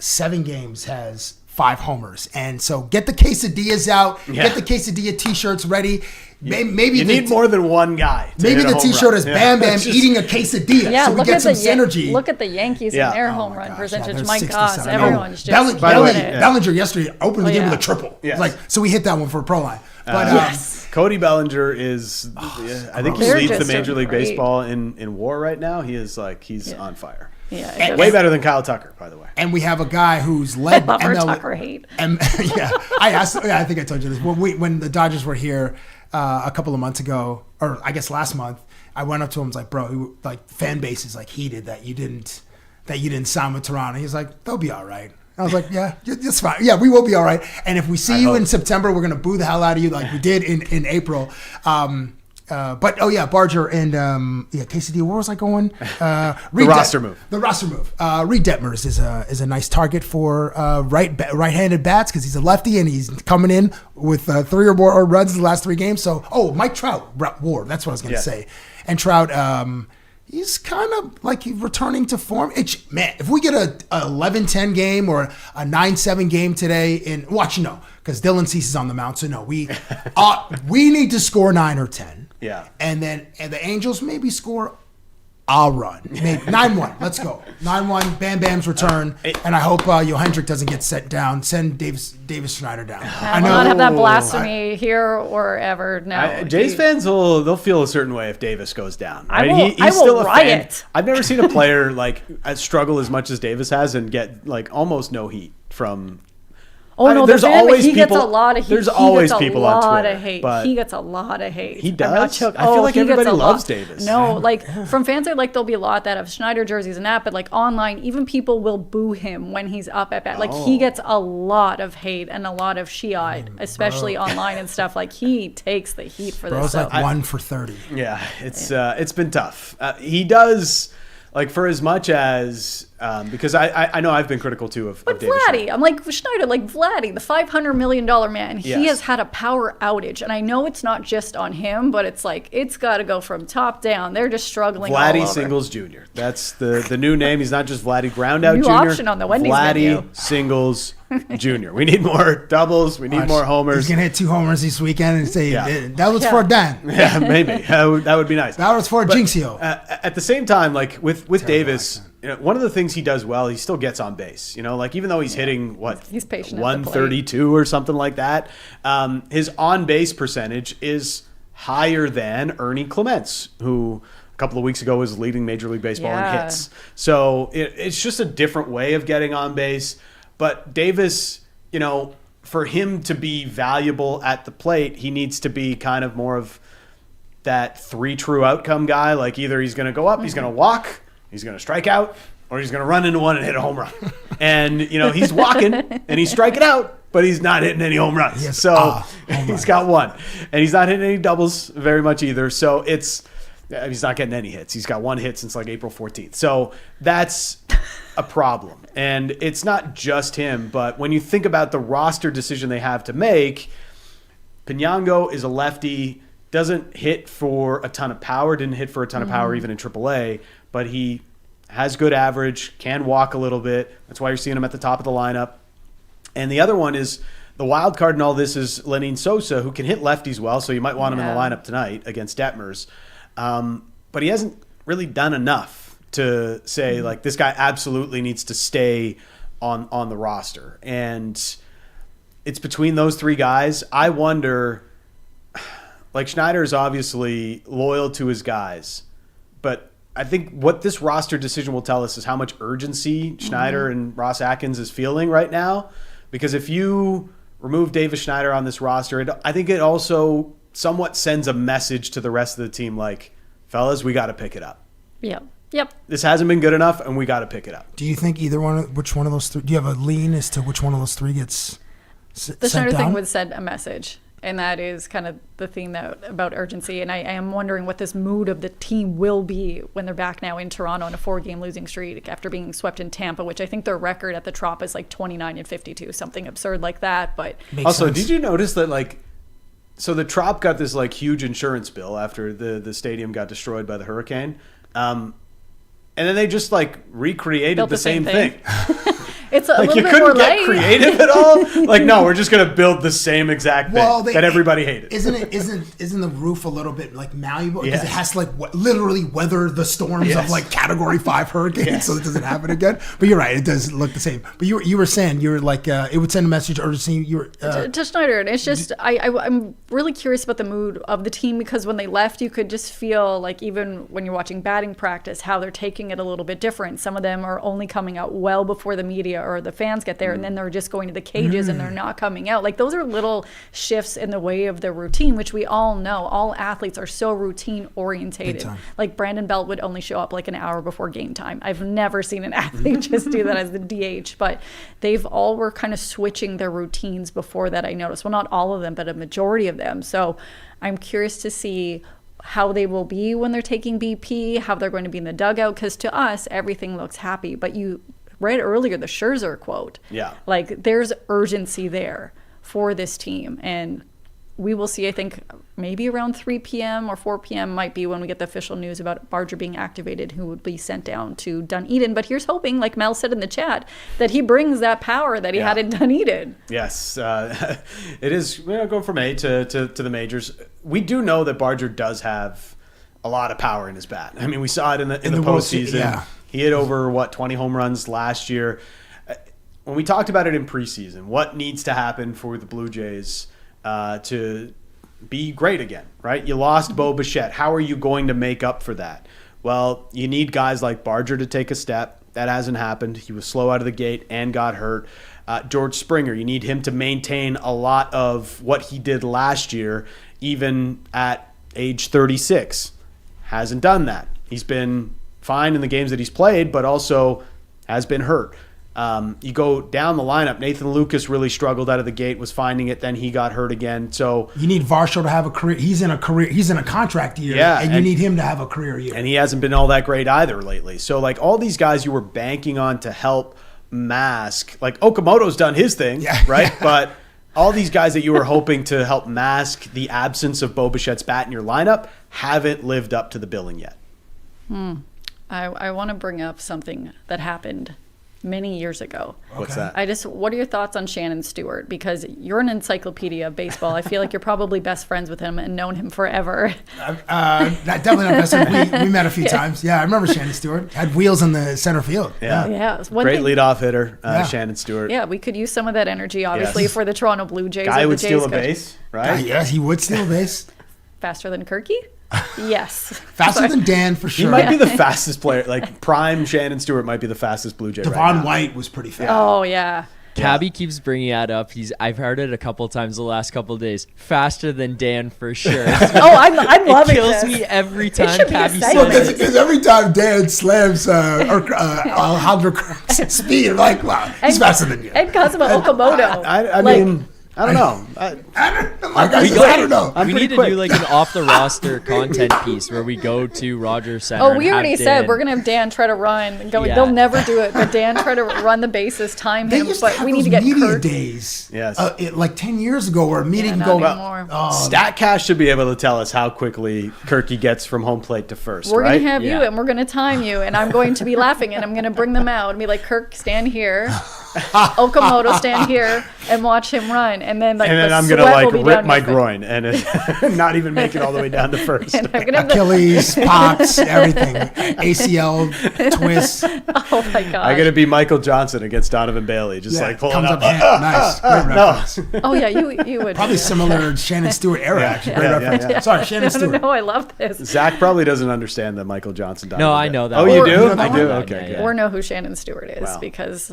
7 games has 5 homers. And so get the quesadillas out. Yeah. Get the quesadilla T-shirts ready. Maybe You need more than one guy. To Maybe hit a the home T-shirt run. is Bam Bam eating a quesadilla, Yeah, so we look get at some the synergy. Look at the Yankees Yeah. and their Oh home my run gosh, percentage. they're My 67. gosh, everyone's just By the way, killing it. Bellinger yesterday opened the Oh, game with yeah. a triple. Yes. Like, so we hit that one for a pro line. But Yes. Cody Bellinger is, I think he They're leads the just Major League great. Baseball in WAR right now. He is like, he's on fire. Yeah, Way better than Kyle Tucker, by the way. and we have a guy who's led Bummer ML. Tucker hate. Yeah, I think I told you this. When the Dodgers were here a couple of months ago, or I guess last month, I went up to him and was like, bro, like, fan base is like heated that you didn't sign with Toronto. He's like, they'll be all right. I was like, yeah, it's fine. Yeah, we will be all right. And if we see you in September, we're gonna boo the hell out of you like we did in April. But Barger and KCD. Where was I going? The roster move. The roster move. Reed Detmers is a nice target for right-handed bats because he's a lefty and he's coming in with 3 or more runs in the last 3 games. So, Mike Trout, WAR. That's what I was going to say. And Trout, he's kind of like returning to form. If we get a 11-10 game or a 9-7 game today, because Dylan Cease is on the mound, so no, we need to score 9 or 10. Yeah. And the Angels maybe score a run. Maybe 9-1. Let's go. 9-1. Bam Bam's return. And I hope Yohendrick doesn't get set down. Send Davis Schneider down. I will not have that blasphemy here or ever. No. Jays fans they'll feel a certain way if Davis goes down. Right? I will still a riot. Fan. I've never seen a player like struggle as much as Davis has and get like almost no heat from. There's always he gets a lot of heat. There's always people on Twitter. He gets a lot of hate. He does? I'm not joking. I feel like he gets everybody a loves lot. Davis. No, like from fans, there'll be a lot that have Schneider jerseys and that, but like online, even people will boo him when he's up at bat. Like he gets a lot of hate and a lot of shiite, especially online and stuff. Like he takes the heat for this. Bro's like 1 for 30. Yeah, it's been tough. He does. Like, for as much as, because I know I've been critical, too, of But Davis. Vladdy, I'm like, Schneider, like Vladdy, the $500 million man, he has had a power outage. And I know it's not just on him, but it's like, it's got to go from top down. They're just struggling all Vladdy over. Singles Jr. That's the new name. He's not just Vladdy Groundout New Jr. option on the Wendy's Vladdy menu. Singles Jr. We need more doubles. We need more homers. He's gonna hit 2 homers this weekend and say that was for Dan. Yeah, maybe. That would be nice. That was for Jinxio. At the same time, like with Davis, one of the things he does well, he still gets on base. Like even though he's hitting He's patient at the 132 or something like that, his on base percentage is higher than Ernie Clements, who a couple of weeks ago was leading Major League Baseball in hits. So it's just a different way of getting on base. But Davis, for him to be valuable at the plate, he needs to be kind of more of that 3 true outcome guy. Like either he's going to go up, he's going to walk, he's going to strike out, or he's going to run into one and hit a home run. And, he's walking and he's striking out, but he's not hitting any home runs. Yes. He's got 1. And he's not hitting any doubles very much either. So he's not getting any hits. He's got 1 hit since like April 14th. So that's a problem. And it's not just him, but when you think about the roster decision they have to make, Pinyango is a lefty, doesn't hit for a ton of power, didn't hit for a ton of power even in AAA, but he has good average, can walk a little bit. That's why you're seeing him at the top of the lineup. And the other one is the wild card in all this is Lenyn Sosa, who can hit lefties well, so you might want him in the lineup tonight against Detmers. But he hasn't really done enough to say, like, this guy absolutely needs to stay on the roster. And it's between those 3 guys. I wonder, like, Schneider is obviously loyal to his guys, but I think what this roster decision will tell us is how much urgency Schneider and Ross Atkins is feeling right now. Because if you remove Davis Schneider on this roster, I think it also somewhat sends a message to the rest of the team, like, fellas, we got to pick it up. Yep. This hasn't been good enough, and we got to pick it up. Do you think which one of those 3? Do you have a lean as to which one of those 3 gets The sent Schneider down? thing would send a message. And that is kind of the theme about urgency. And I am wondering what this mood of the team will be when they're back now in Toronto on a 4-game losing streak after being swept in Tampa, which I think their record at the Trop is like 29-52, something absurd like that. But also, did you notice that so the Trop got this huge insurance bill after the stadium got destroyed by the hurricane, and then they just recreated built the same thing. It's a little you bit couldn't more get light. creative at all. No, we're just gonna build the same exact thing that everybody hated. Isn't the roof a little bit malleable because Yes. it has to literally weather the storms of Category 5 hurricanes, so it doesn't happen again. But you're right, it does look the same. But you were saying it would send a message of urgency. You were to Schneider, and it's just I'm really curious about the mood of the team, because when they left, you could just feel even when you're watching batting practice, how they're taking it a little bit different. Some of them are only coming out well before the media or the fans get there, and then they're just going to the cages and they're not coming out. Those are little shifts in the way of their routine, which we all know. All athletes are so routine orientated. Brandon Belt would only show up an hour before game time. I've never seen an athlete just do that as the DH, but they've all were kind of switching their routines before that, I noticed. Well, not all of them, but a majority of them. So I'm curious to see how they will be when they're taking BP, how they're going to be in the dugout, because to us, everything looks happy. But you read earlier the Scherzer quote. Yeah. There's urgency there for this team. And we will see, I think, maybe around 3 p.m. or 4 p.m. might be when we get the official news about Barger being activated, who would be sent down to Dunedin. But here's hoping, like Mel said in the chat, that he brings that power that he had in Dunedin. Yes. It is going from A to the majors. We do know that Barger does have a lot of power in his bat. I mean, we saw it in the postseason. Yeah. He hit over 20 home runs last year. When we talked about it in preseason, what needs to happen for the Blue Jays to be great again, right? You lost Bo Bichette. How are you going to make up for that? Well, you need guys like Barger to take a step. That hasn't happened. He was slow out of the gate and got hurt. George Springer, you need him to maintain a lot of what he did last year, even at age 36. Hasn't done that. He's been fine in the games that he's played, but also has been hurt. You go down the lineup. Nathan Lucas really struggled out of the gate, was finding it, then he got hurt again. So you need Varsho to have a career. He's in a contract year, and you need him to have a career year. And he hasn't been all that great either lately. So all these guys you were banking on to help mask, Okamoto's done his thing, right? Yeah. But all these guys that you were hoping to help mask the absence of Bo Bichette's bat in your lineup haven't lived up to the billing yet. I want to bring up something that happened many years ago. What's that? What are your thoughts on Shannon Stewart? Because you're an encyclopedia of baseball. I feel like you're probably best friends with him and known him forever. Definitely not best friends. We met a few times. Yeah, I remember Shannon Stewart. Had wheels in the center field. Yeah. Great leadoff hitter, Shannon Stewart. Yeah, we could use some of that energy, obviously, for the Toronto Blue Jays. Guy would steal a base, right? Yes, he would steal a base. Faster than Kirky? Yes. Faster than Dan, for sure. He might be the fastest player. Prime Shannon Stewart might be the fastest Blue Jay Devon White was pretty fast. Oh, yeah. Cabbie keeps bringing that up. I've heard it a couple times the last couple of days. Faster than Dan for sure. I'm loving it. It kills me every time Cabbie says it. Because every time Dan slams Alejandro Kirk's speed, I'm like, wow, he's faster than you. And Kazuma Okamoto. I mean, I don't know. I don't know. We need to do an off-the-roster content piece where we go to Rogers Center. Oh, we already said we're going to have Dan try to run. They'll never do it, but Dan try to run the bases, time him. But we need to get media Kirk. days. Yes. 10 years ago where a meeting not go. anymore. StatCast should be able to tell us how quickly Kirky gets from home plate to first, We're right? going to have you, and we're going to time you, and I'm going to be laughing, and I'm going to bring them out and be like, Kirk, stand here. Okamoto, stand here and watch him run. And then I'm gonna rip my groin and not even make it all the way down to first. Achilles, pops, everything, ACL twists. Oh my god! I'm gonna be Michael Johnson against Donovan Bailey, just pulling up. Nice, great reference. Oh yeah, you would probably similar Shannon Stewart era. Actually, great reference. Yeah. Sorry, Shannon Stewart. No, I love this. Zach probably doesn't understand the Michael Johnson. No, I know that. Oh, you do? I do. Okay, Or know who Shannon Stewart is because.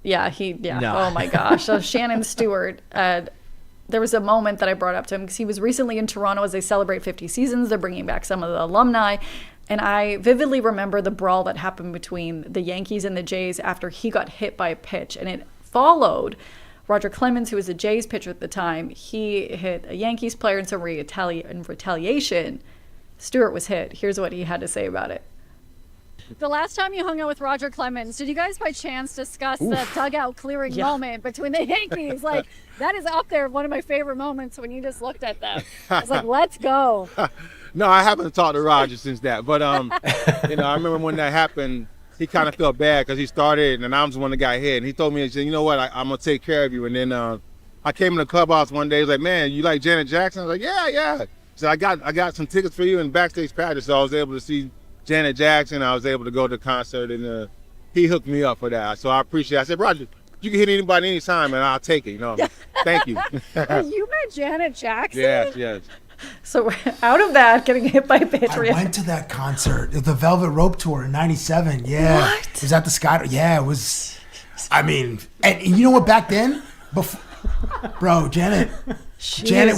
Yeah, No. Oh my gosh. So Shannon Stewart, there was a moment that I brought up to him because he was recently in Toronto as they celebrate 50 seasons. They're bringing back some of the alumni. And I vividly remember the brawl that happened between the Yankees and the Jays after he got hit by a pitch. And it followed Roger Clemens, who was a Jays pitcher at the time, he hit a Yankees player in some retaliation. Stewart was hit. Here's what he had to say about it. The last time you hung out with Roger Clemens, did you guys by chance discuss the dugout clearing moment between the Yankees? Like, that is up there, one of my favorite moments when you just looked at them. I was like, let's go. No, I haven't talked to Roger since that. But, I remember when that happened, he kind of felt bad because he started and I was the one that got hit. And he told me, he said, you know what, I'm going to take care of you. And then I came in the clubhouse one day. He was like, man, you like Janet Jackson? I was like, yeah. So I got some tickets for you in backstage package. So I was able to see Janet Jackson. I was able to go to the concert and he hooked me up for that. So I appreciate it. I said, Roger, you can hit anybody anytime and I'll take it. Thank you. You met Janet Jackson? Yes. So out of that, getting hit by a pitcher. I went to that concert, the Velvet Rope Tour in '97. Yeah, What? it was at the Sky. Yeah, it was. I mean, and you know what? Back then, bro, Janet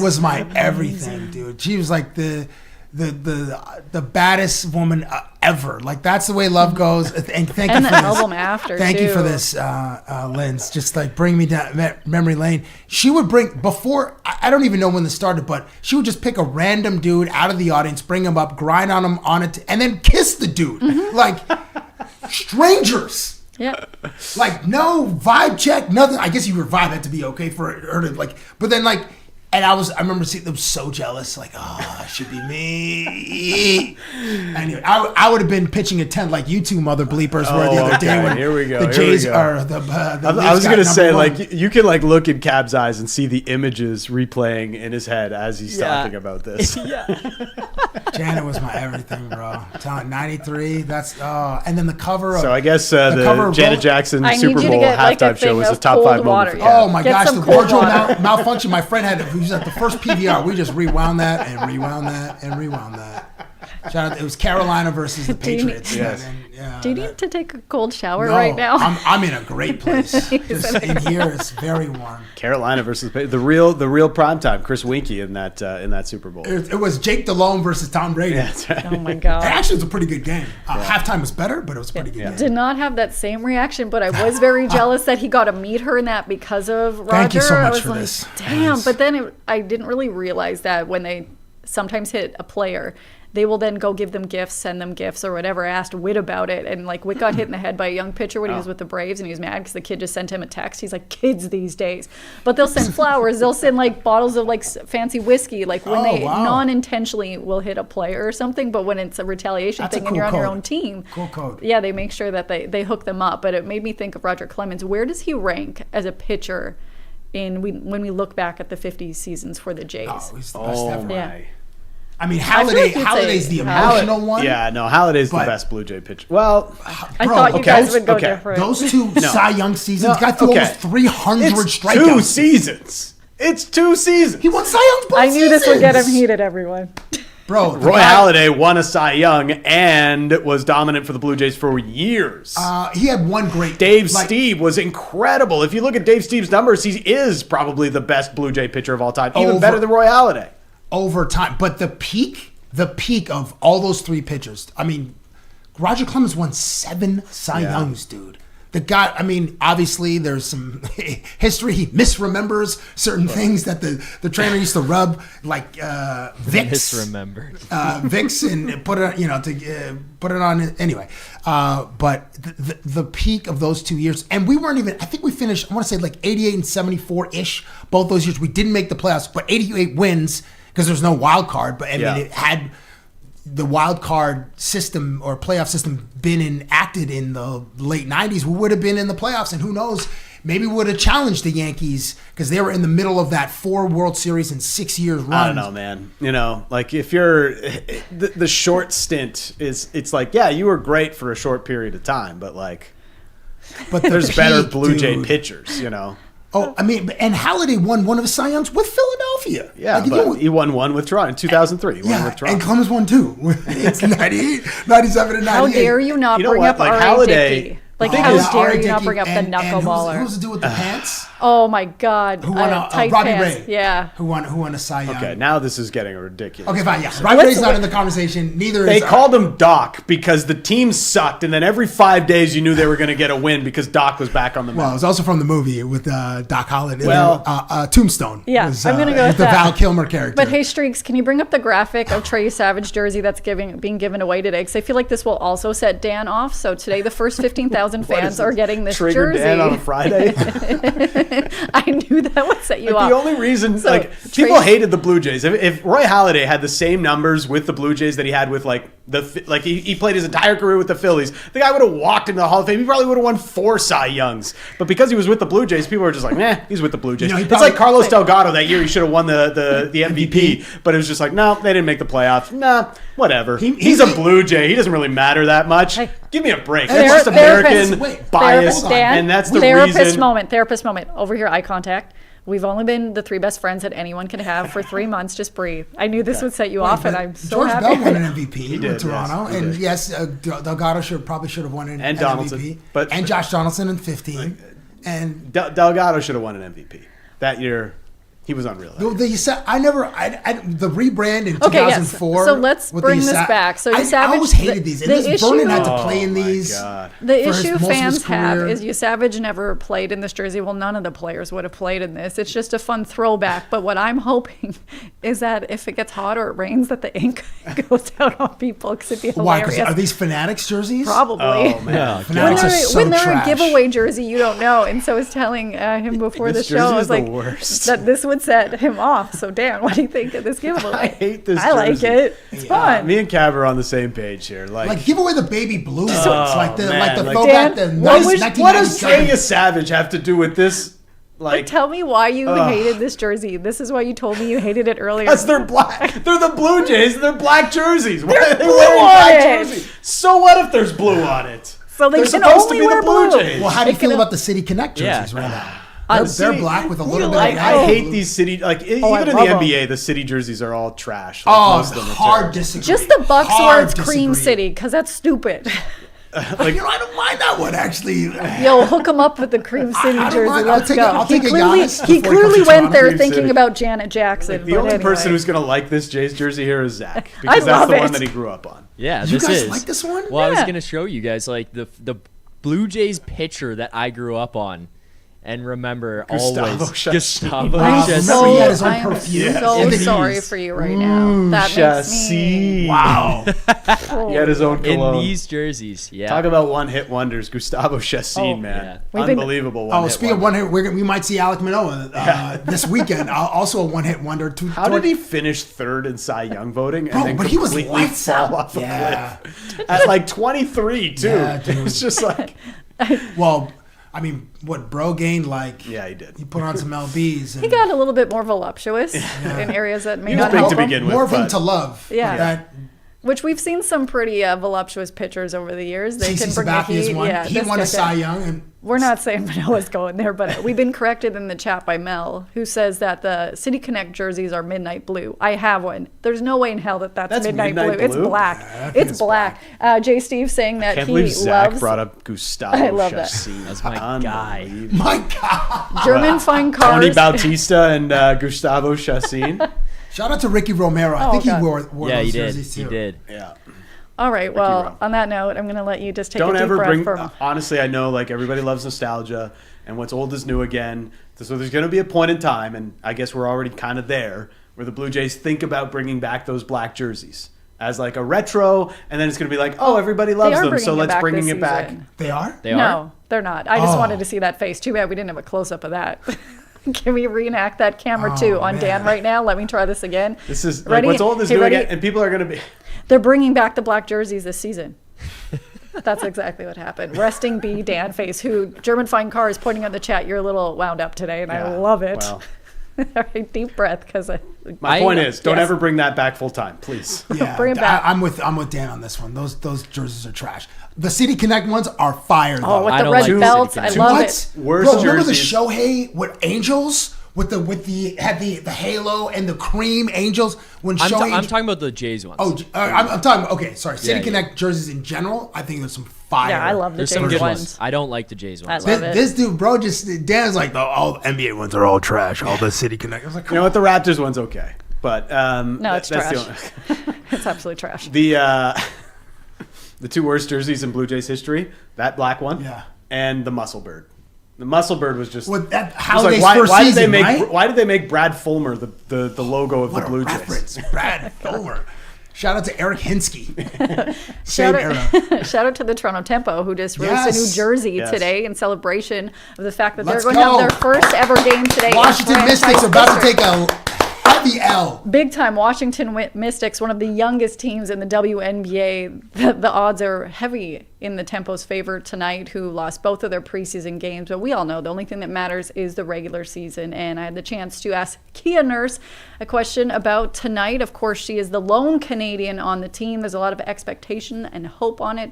was my everything, dude. She was like the baddest woman ever. Like, that's the way love goes. And thank And you the for this. album after, Thank you too. for this, Linz. Just like bring me down memory lane. She would bring I don't even know when this started, but she would just pick a random dude out of the audience, bring him up, grind on him on it, and then kiss the dude like strangers. Yeah. Like, no vibe check, nothing. I guess your vibe had to be okay for her to like, but then like. And I remember seeing them so jealous, like, oh, it should be me. Anyway, I would have been pitching a tent like you two mother bleepers were the other day when Here we go. the Jays are the I was gonna say, like, you can like look in Cab's eyes and see the images replaying in his head as he's talking about this. Janet was my everything, bro. I'm telling you, 93. That's and then the cover of. So I guess the cover the of Janet both- Jackson I need Super you to Bowl get, like, a halftime show thing was a of top cold 5 water, moment. yeah. Oh my Get gosh, some the cold wardrobe water. malfunction. My friend he was at the first PVR. We just rewound that and rewound that and rewound that. Shout out, it was Carolina versus the Do you need- Patriots. Yes. And, Do you need to take a cold shower no, right now? I'm in a great place. Just in here, it's very warm. Carolina versus the real primetime Chris Winkie in that Super Bowl. It was Jake Delhomme versus Tom Brady. That's right. Oh my God. It actually was a pretty good game. Halftime was better, but it was a pretty good game. Did not have that same reaction, but I was very jealous that he got to meet her in that because of Roger. Thank you so I much was for like, this. damn. Yes. But then I didn't really realize that when they sometimes hit a player, they will then go give them gifts, send them gifts or whatever. I asked Whit about it, and like Whit got hit in the head by a young pitcher when he was with the Braves, and he was mad because the kid just sent him a text. He's like, kids these days. But they'll send flowers. They'll send like bottles of like fancy whiskey, like when they wow. non-intentionally will hit a player or something, but when it's a retaliation That's a thing and cool you're on your code. own team. Cool code. Yeah, they make sure that they hook them up. But it made me think of Roger Clemens. Where does he rank as a pitcher when we look back at the 50s seasons for the Jays? Oh, he's the best Oh ever. my. Yeah. I mean, I feel like you'd Halladay's say the emotional one. Yeah, no, Halladay's the But- best Blue Jay pitcher. Well, I thought you guys would go okay. different. Those two Cy Young seasons, guy threw okay. almost 300 it's strikeouts. 2 seasons. It's 2 seasons. He won Cy Young both I knew this would get him seasons. heated, everyone. Bro, the Roy guy- Halladay won a Cy Young and was dominant for the Blue Jays for years. He had one great. Dave like, Steve was incredible. If you look at Dave Steve's numbers, he is probably the best Blue Jay pitcher of all time, even better than Roy Halladay. over time. But the peak of all those three pitchers, I mean, Roger Clemens won 7 Cy Youngs, dude. The guy, I mean, obviously there's some history. He misremembers certain things that the trainer used to rub, like Vicks. Misremembered. Vicks and put it, to put it on anyway. But the peak of those 2 years, and we weren't even. I think we finished. I want to say like 88 and 74 ish. Both those years we didn't make the playoffs, but 88 wins because there's no wild card. But I mean, it had the wild card system or playoff system been enacted in the late 90s, we would have been in the playoffs, and who knows, maybe we would have challenged the Yankees because they were in the middle of that 4 World Series in 6 years run. I don't know, man. Like if you're the short stint it's like, yeah, you were great for a short period of time, but like But there's better peak, Blue Jay dude. pitchers, Oh, I mean, and Halladay won one of his Cy Youngs with Philadelphia. Yeah, Like, but he won one with Toronto in 2003. He won with Toronto. and Clemens won 2. It's 98, 97, and 98. How dare you not You know bring what? up Like R.A. Halladay- Dickey? Like, Oh, how yeah, dare R.A. you not Dickey bring up the and knuckleballer? Who's the dude with the pants? Oh my God! Who won tight Robbie pants. Ray? Yeah. Who won a Cy Young? Okay, now this is getting ridiculous. Okay, fine. Yeah, Robbie Ray's not in the conversation. Neither They is. called him Doc because the team sucked, and then every 5 days you knew they were going to get a win because Doc was back on the Well, it mound. was also from the movie with Doc Holland. Well- Tombstone. Yeah, was, I'm gonna go with the that. Val Kilmer character. But hey, Streaks, can you bring up the graphic of Trey Savage jersey that's being given away today? Because I feel like this will also set Dan off. So today, the first 15,000 fans are getting this Trigger jersey. Dan on a Friday. I knew that would set you off. The only reason, So, people Trey- hated the Blue Jays. If Roy Halladay had the same numbers with the Blue Jays that he had with he played his entire career with the Phillies, the guy would have walked into the Hall of Fame. He probably would have won 4 Cy Youngs. But because he was with the Blue Jays, people were just like, "Meh, he's with the Blue Jays." You know, he It's probably- like Carlos Delgado that year. He should have won the MVP, but it was just like, no, they didn't make the playoffs. Nah, whatever. He's a Blue Jay. He doesn't really matter that much. Hey. Give me a break. Hey, That's just therapist- American wait, bias, Dan, and that's the therapist reason. Therapist moment. Over here, eye contact. We've only been the 3 best friends that anyone can have for 3 months. Just breathe. I knew this would set you off, and I'm so George happy. Bell won an MVP did, with Toronto, yes, he and did. yes, Delgado probably should have won an And Donaldson, MVP, but- and Josh Donaldson in 15, and Delgado should have won an MVP that year. He was unreal. the rebrand in Okay, yes. 2004. So let's with bring the this back. So I Savage, always hated these. And the this issue- Vernon had to Oh play in my these. God. The for issue most of his fans have career. is Savage never played in this jersey. Well, none of the players would have played in this. It's just a fun throwback. But what I'm hoping is that if it gets hot or it rains, that the ink goes out on people because it'd be Why? hilarious. Because are these Fanatics jerseys? Probably. Oh man, Fanatics are so when they're trash. a giveaway jersey, you don't know. And so I was telling him before This the show, jersey I is was the like, worst. that this would set him off. So, Dan, what do you think of this giveaway? I hate this I like jersey. it. It's fun. Me and Cav are on the same page here. Like give away the baby blues. It's like the man, like- throwback Dan, the what nice was- what does 1997. Trey Savage have to do with this? Like, tell me why you hated this jersey. This is why you told me you hated it earlier. because they're black. They're the Blue Jays. They're black jerseys. Why are they blue wearing on black it. jerseys? So what if there's blue on it? So they They're can supposed only to be wear the Blue blue. Jays. Well, how do you It feel can- about the City Connect jerseys right now? They're City- black with a little bit like- of I white. hate these city even I in the love 'em. NBA, the city jerseys are all trash. Like, Oh, most of them are hard terrible. disagree. Just the Bucks where Hard it's Cream disagree. City, because that's stupid. I don't mind that one actually. Yo, hook him up with the Cream City don't jersey. mind. I'll Let's take go. it. I'll take a Giannis He before he clearly comes to went Toronto. there Cream thinking City. about Janet Jackson. The but only anyway. person who's gonna like this Jays jersey here is Zach I because that's love the it. one that he grew up on. Yeah, You this guys is. like this one? Well, I was Yeah. gonna show you guys like the Blue Jays pitcher that I grew up on, and remember Gustavo always Chassin. Gustavo Wow, Chassin. remember he had his own I'm perfume? so In the sorry knees. for you right now. That makes me. Wow. He had his own in cologne. these jerseys. Yeah. Talk about one-hit wonders. Gustavo Chassin, Oh, man. yeah. We've been- Unbelievable Oh, one-hit speaking of wonder. one hit, we might see Alec Manoah this weekend. Also a one hit wonder. How did he finish third in Cy Young voting and Bro, then but he was completely lights fall out. off a Yeah. cliff? At like 23, too. Yeah, dude. It's just like, Well, I mean, what Bro gained like? yeah, he did. He put on some LBs. And He got a little bit more voluptuous in areas that may He was not big help to him. begin with. more of him but- to love. Yeah. That Which we've seen some pretty voluptuous pitchers over the years. They CC can bring the Sabathia is heat. one. Yeah, He this won a guy Cy can. Young, and We're not saying Manoa's going there, but we've been corrected in the chat by Mel, who says that the City Connect jerseys are midnight blue. I have one. There's no way in hell that that's midnight blue. It's blue? black. Yeah, I think It's black. Jay Steve saying that Can't he believe Zach loves brought up Gustavo I love that. Chassin. That's my guy. Unbelievable. my God! German fine cars. Tony Bautista and Gustavo Chassin. Shout out to Ricky Romero. I Oh, think God. he wore Yeah, those he did. jerseys too. He did. Yeah. All right. Well, Rome. on that note, I'm going to let you just take Don't a deep ever breath bring. for Honestly, I know like everybody loves nostalgia, and what's old is new again. So there's going to be a point in time, and I guess we're already kind of there, where the Blue Jays think about bringing back those black jerseys as like a retro, and then it's going to be like, oh, everybody loves are them, bringing so it let's back bring this it back. season. They are. They are. No, they're not. I just Oh. wanted to see that face. Too bad we didn't have a close up of that. Can we reenact that camera too on man. Dan right now? Let me try this again. This is like Ready? what's old is Hey, new ready? again, and people are going to be. They're bringing back the black jerseys this season. That's exactly what happened. Resting B Dan face, who German Fine Car is pointing out the chat. You're a little wound up today, and I Yeah, love it. well. All right, deep breath, because My point is, don't yes. ever bring that back full time, please. Yeah, Bring it back. I'm with Dan on this one. Those jerseys are trash. The City Connect ones are fire though. Oh, with I the don't red like belts, City I Connect. love What? it. Worst Bro, remember the jerseys. Shohei with Angels with the had the halo and the cream Angels when Shohei. I'm talking about the Jays ones. I'm talking. Okay, sorry. City Yeah, Connect jerseys in general. I think there's some fire. Yeah, I love the There's some Jays good ones. ones. I don't like the Jays I ones. love it. This dude, bro, Dan's like, all NBA ones are all trash. All the City Connect. I was like, You know what? The Raptors one's okay, but No, it's that's trash. It's absolutely trash. the two worst jerseys in Blue Jays history. That black one, Yeah. and the Muscle Bird. The Muscle Bird was just. Well, that it was Halladay's why, first why did they season, make right? Why did they make Brad Fulmer the logo of What the a Blue reference. Jays? Brad Fulmer. Shout out to Eric Hinsky. Shout Same era. out, shout out to the Toronto Tempo, who just released a Yes. new jersey Yes. today in celebration of the fact that Let's they're going to have go. their first ever game today. in Washington franchise Mystics about to history. take a heavy L. Big time Washington Mystics, one of the youngest teams in the WNBA. The odds are heavy in the Tempo's favor tonight, who lost both of their preseason games. But we all know the only thing that matters is the regular season. And I had the chance to ask Kia Nurse a question about tonight. Of course, she is the lone Canadian on the team. There's a lot of expectation and hope on it.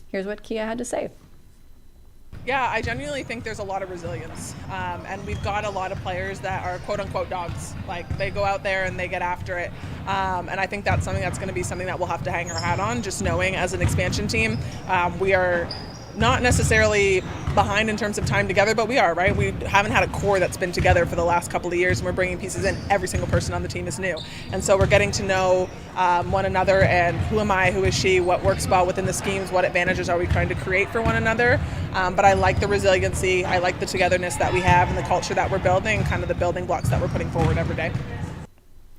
Here's what Kia had to say. Yeah, I genuinely think there's a lot of resilience. And we've got a lot of players that are quote unquote dogs. Like they go out there and they get after it. And I think that's something that's going to be something that we'll have to hang our hat on, just knowing as an expansion team, we are not necessarily behind in terms of time together, but we are, right? We haven't had a core that's been together for the last couple of years, and we're bringing pieces in. Every single person on the team is new. And so we're getting to know one another, and who am I, who is she, what works well within the schemes, what advantages are we trying to create for one another. But I like the resiliency, I like the togetherness that we have and the culture that we're building, kind of the building blocks that we're putting forward every day.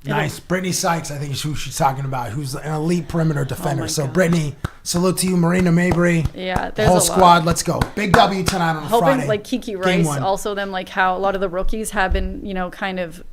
Nice. Brittany Sykes, I think is who she's talking about, who's an elite perimeter defender. my So, God. Brittany, salute to you. Marina Mabry. Yeah, The there's whole a squad. lot. Let's go. Big W tonight on Hoping Friday. like Kiki Game Rice, one. also them like how a lot of the rookies have been, kind of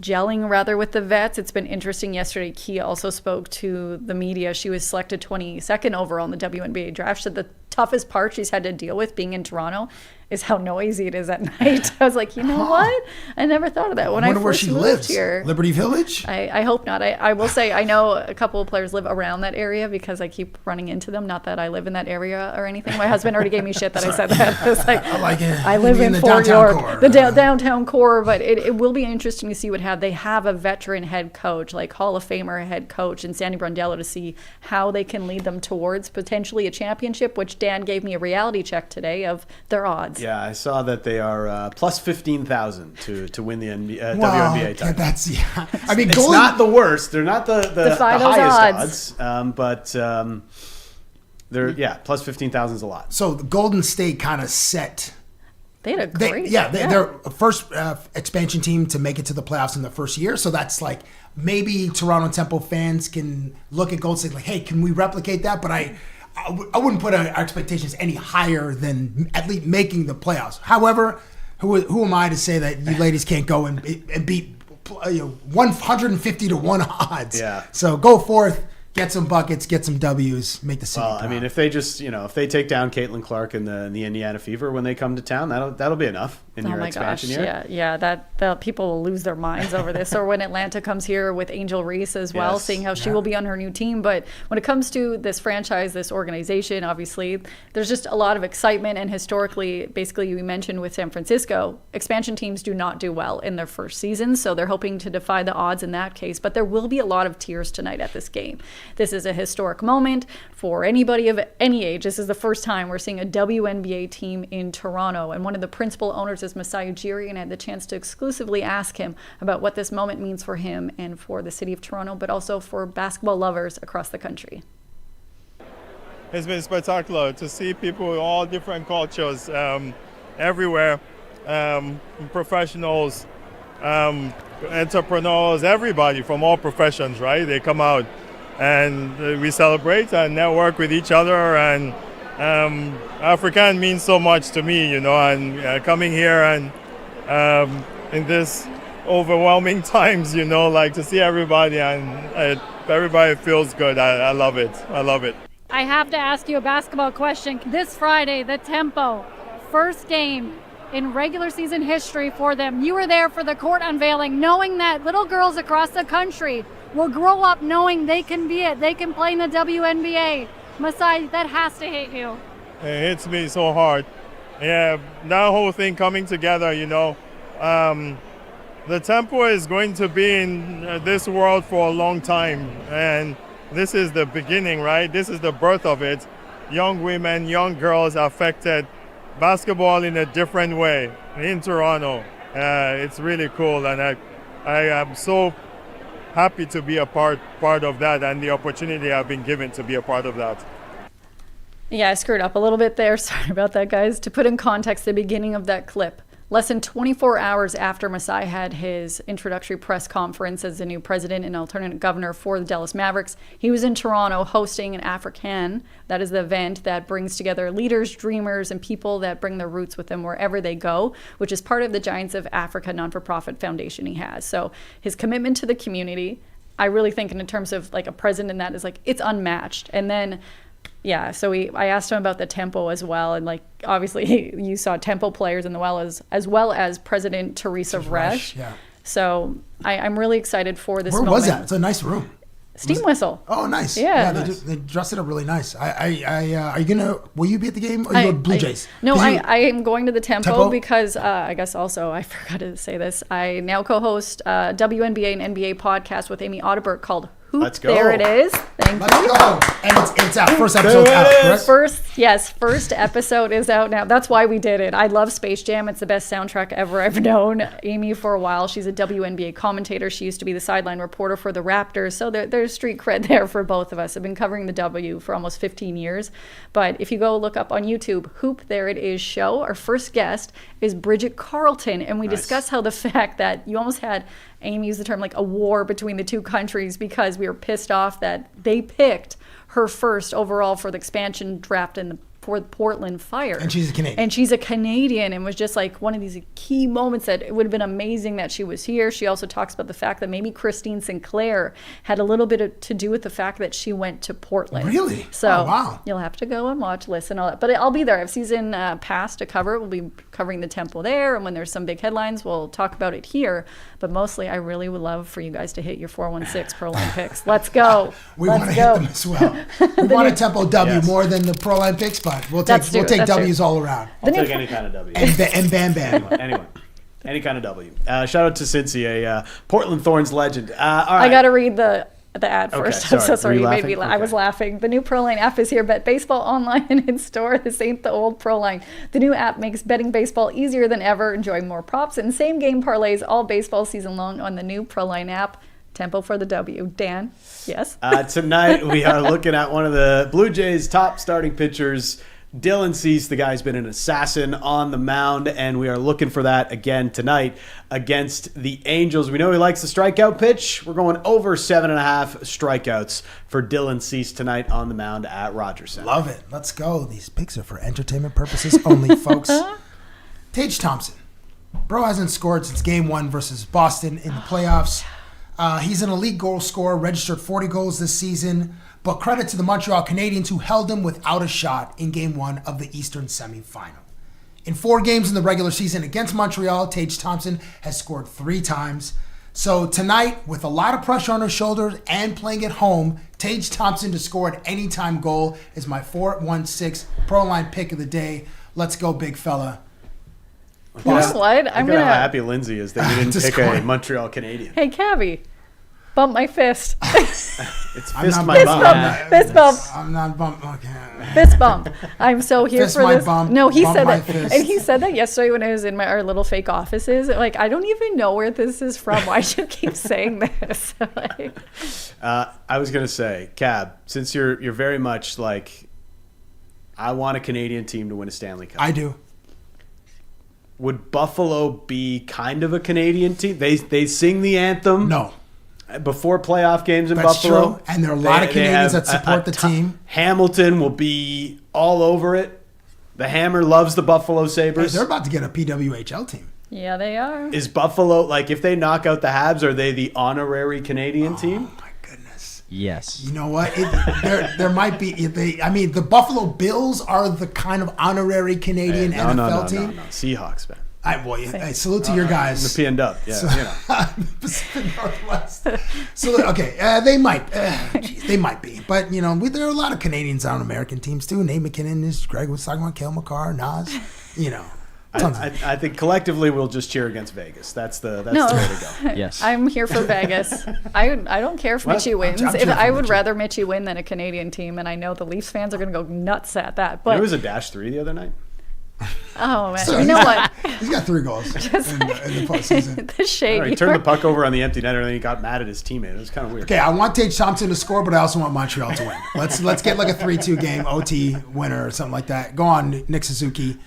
gelling rather with the vets. It's been interesting. Yesterday, Kia also spoke to the media. She was selected 22nd overall in the WNBA draft. She said the toughest part she's had to deal with being in Toronto is how noisy it is at night. I was like, you know what? I never thought of that when I wonder where first she moved lives. here. Liberty Village? I hope not. I will say I know a couple of players live around that area because I keep running into them. Not that I live in that area or anything. My husband already gave me shit that I said that. I was like, I like it. I live You in mean the Fort downtown York, core. the downtown core, but it will be interesting to see what they have a veteran head coach, like Hall of Famer head coach, and Sandy Brondello, to see how they can lead them towards potentially a championship, which Dan gave me a reality check today of their odds. Yeah, I saw that they are plus 15,000 to win the Wow, WNBA title. that's, yeah. I mean, It's Golden, not the worst. They're not the finals highest odds, but they're plus 15,000 is a lot. so the Golden State kind of set. They had a great. They're first expansion team to make it to the playoffs in the first year. So that's like maybe Toronto Temple fans can look at Golden State like, hey, can we replicate that? But I wouldn't put our expectations any higher than at least making the playoffs. However, who am I to say that you ladies can't go and beat 150 to 1 odds? Yeah. So go forth. Get some buckets, get some W's, make the city Well, proud. I mean, if they just if they take down Caitlin Clark and the Indiana Fever when they come to town, that'll be enough in Oh your my gosh, expansion year. yeah, that people will lose their minds over this. Or when Atlanta comes here with Angel Reese as well, Yes. seeing how she will be on her new team. But when it comes to this franchise, this organization, obviously, there's just a lot of excitement. And historically, basically, you mentioned with San Francisco, expansion teams do not do well in their first season. So they're hoping to defy the odds in that case. But there will be a lot of tears tonight at this game. This is a historic moment for anybody of any age. This is the first time we're seeing a WNBA team in Toronto, and one of the principal owners is Masai Ujiri, and I had the chance to exclusively ask him about what this moment means for him and for the city of Toronto, but also for basketball lovers across the country. It's been spectacular to see people with all different cultures everywhere, professionals, entrepreneurs, everybody from all professions, right? They come out and we celebrate and network with each other, and African means so much to me, and coming here and in this overwhelming times, like to see everybody, and everybody feels good. I love it. I have to ask you a basketball question. This Friday, the Tempo, first game in regular season history for them. You were there for the court unveiling, knowing that little girls across the country will grow up knowing they can be it. They can play in the WNBA. Masai, that has to hit you. It hits me so hard. Yeah, that whole thing coming together, the Tempo is going to be in this world for a long time, and this is the beginning, right? This is the birth of it. young women, young girls affected basketball in a different way in Toronto. It's really cool, and I am so happy to be a part of that, and the opportunity I've been given to be a part of that. Yeah, I screwed up a little bit there. Sorry about that, guys. To put in context, the beginning of that clip, less than 24 hours after Masai had his introductory press conference as the new president and alternate governor for the Dallas Mavericks, he was in Toronto hosting an African. That is the event that brings together leaders, dreamers, and people that bring their roots with them wherever they go, which is part of the Giants of Africa non-for-profit foundation he has. So his commitment to the community, I really think in terms of like a president, that is like, it's unmatched. And then yeah, so I asked him about the tempo as well, and like obviously you saw tempo players as well as President Teresa Resch. Yeah. So I'm really excited for this. Where moment. was that? It's a nice room. Steam Whistle. Oh, nice. Yeah, nice. They dressed it up really nice. Are you gonna? Will you be at the game? Or you go Blue Jays? No, I am going to the Tempo because I guess also I forgot to say this. I now co-host WNBA and NBA podcast with Amy Audibert called Hoop. Let's go. There it is. Thank Let's you. go. And it's out. First episode's out, correct? First episode is out now. That's why we did it. I love Space Jam. It's the best soundtrack ever. I've known Amy for a while. She's a WNBA commentator. She used to be the sideline reporter for the Raptors. So there's street cred there for both of us. I've been covering the W for almost 15 years. But if you go look up on YouTube, Hoop, There It Is show, our first guest is Bridget Carlton. And we discuss how the fact that you almost had, Amy used the term like a war between the two countries because we were pissed off that they picked her first overall for the expansion draft for the Portland Fire. And she's a Canadian. And she's a Canadian, and was just like one of these key moments that it would have been amazing that she was here. She also talks about the fact that maybe Christine Sinclair had a little bit to do with the fact that she went to Portland. Really? So wow. You'll have to go and watch, listen, all that. But I'll be there. I have season pass to cover it. We'll be covering the Temple there, and when there's some big headlines, we'll talk about it here. But mostly, I really would love for you guys to hit your 416 Pro Line picks. Let's go. We want to hit them as well. We want a Tempo W more than the Pro Line picks, but we'll take W's all around. I'll take any kind of W. And Bam Bam. Anyway, any kind of W. Shout out to Cincy, a Portland Thorns legend. All right. I got to read the ad first. Okay, I'm so sorry. You You made me laughing? laugh. I was laughing. The new Pro Line app is here. Bet baseball online and in store. This ain't the old Pro Line. The new app makes betting baseball easier than ever. Enjoy more props and same game parlays all baseball season long on the new Pro Line app. Tempo for the W. Dan, yes? Tonight we are looking at one of the Blue Jays' top starting pitchers, Dylan Cease. The guy's been an assassin on the mound, and we are looking for that again tonight against the Angels. We know he likes the strikeout pitch. We're going over 7.5 strikeouts for Dylan Cease tonight on the mound at Rogers Center. Love it. Let's go. These picks are for entertainment purposes only, folks. Tage Thompson. Bro hasn't scored since Game 1 versus Boston in the playoffs. He's an elite goal scorer, registered 40 goals this season, but credit to the Montreal Canadiens who held him without a shot in Game 1 of the Eastern semifinal. In 4 games in the regular season against Montreal, Tage Thompson has scored 3 times. So tonight, with a lot of pressure on his shoulders and playing at home, Tage Thompson to score an anytime goal is my 416 Pro Line pick of the day. Let's go, big fella. You know what? I'm gonna how happy Lindsay is that you didn't pick a Montreal Canadian. Hey, Cabbie, bump my fist. It's fist my bump. Fist bump. I'm not bump. Okay. Fist bump. I'm so here Fist for my this. bump, No, he bump said my that, fist. and he said that yesterday when I was in our little fake offices. Like, I don't even know where this is from. Why do you keep saying this? Like, I was gonna say, Cab, since you're very much like, I want a Canadian team to win a Stanley Cup. I do. Would Buffalo be kind of a Canadian team? They sing the anthem. No. Before playoff games in That's Buffalo. true. And there are a lot of Canadians that support the team. Hamilton will be all over it. The Hammer loves the Buffalo Sabres. They're about to get a PWHL team. yeah, they are. Is Buffalo, like, if they knock out the Habs, are they the honorary Canadian team? Oh, my goodness. Yes. You know what? There might be. The Buffalo Bills are the kind of honorary Canadian NFL team. No. Seahawks, man. I salute to your guys. The P&W, yeah. So, you know. Pacific Northwest. So okay, they might. They might be, but you know, there are a lot of Canadians on American teams too. Nathan MacKinnon is. Greg was talking about Cale Makar, Nas. You know, I think collectively we'll just cheer against Vegas. That's the way to go. Yes. I'm here for Vegas. I don't care if Mitchie wins. I'm cheering for I would Mitchie. rather Mitchie win than a Canadian team, and I know the Leafs fans are going to go nuts at that. But There was a -3 the other night. oh man, So you know what? He's got 3 goals in the postseason. The shade. He turned the puck over on the empty netter, and then he got mad at his teammate. It was kind of weird. Okay, I want Tage Thompson to score, but I also want Montreal to win. Let's get like a 3-2 game OT winner or something like that. Go on, Nick Suzuki.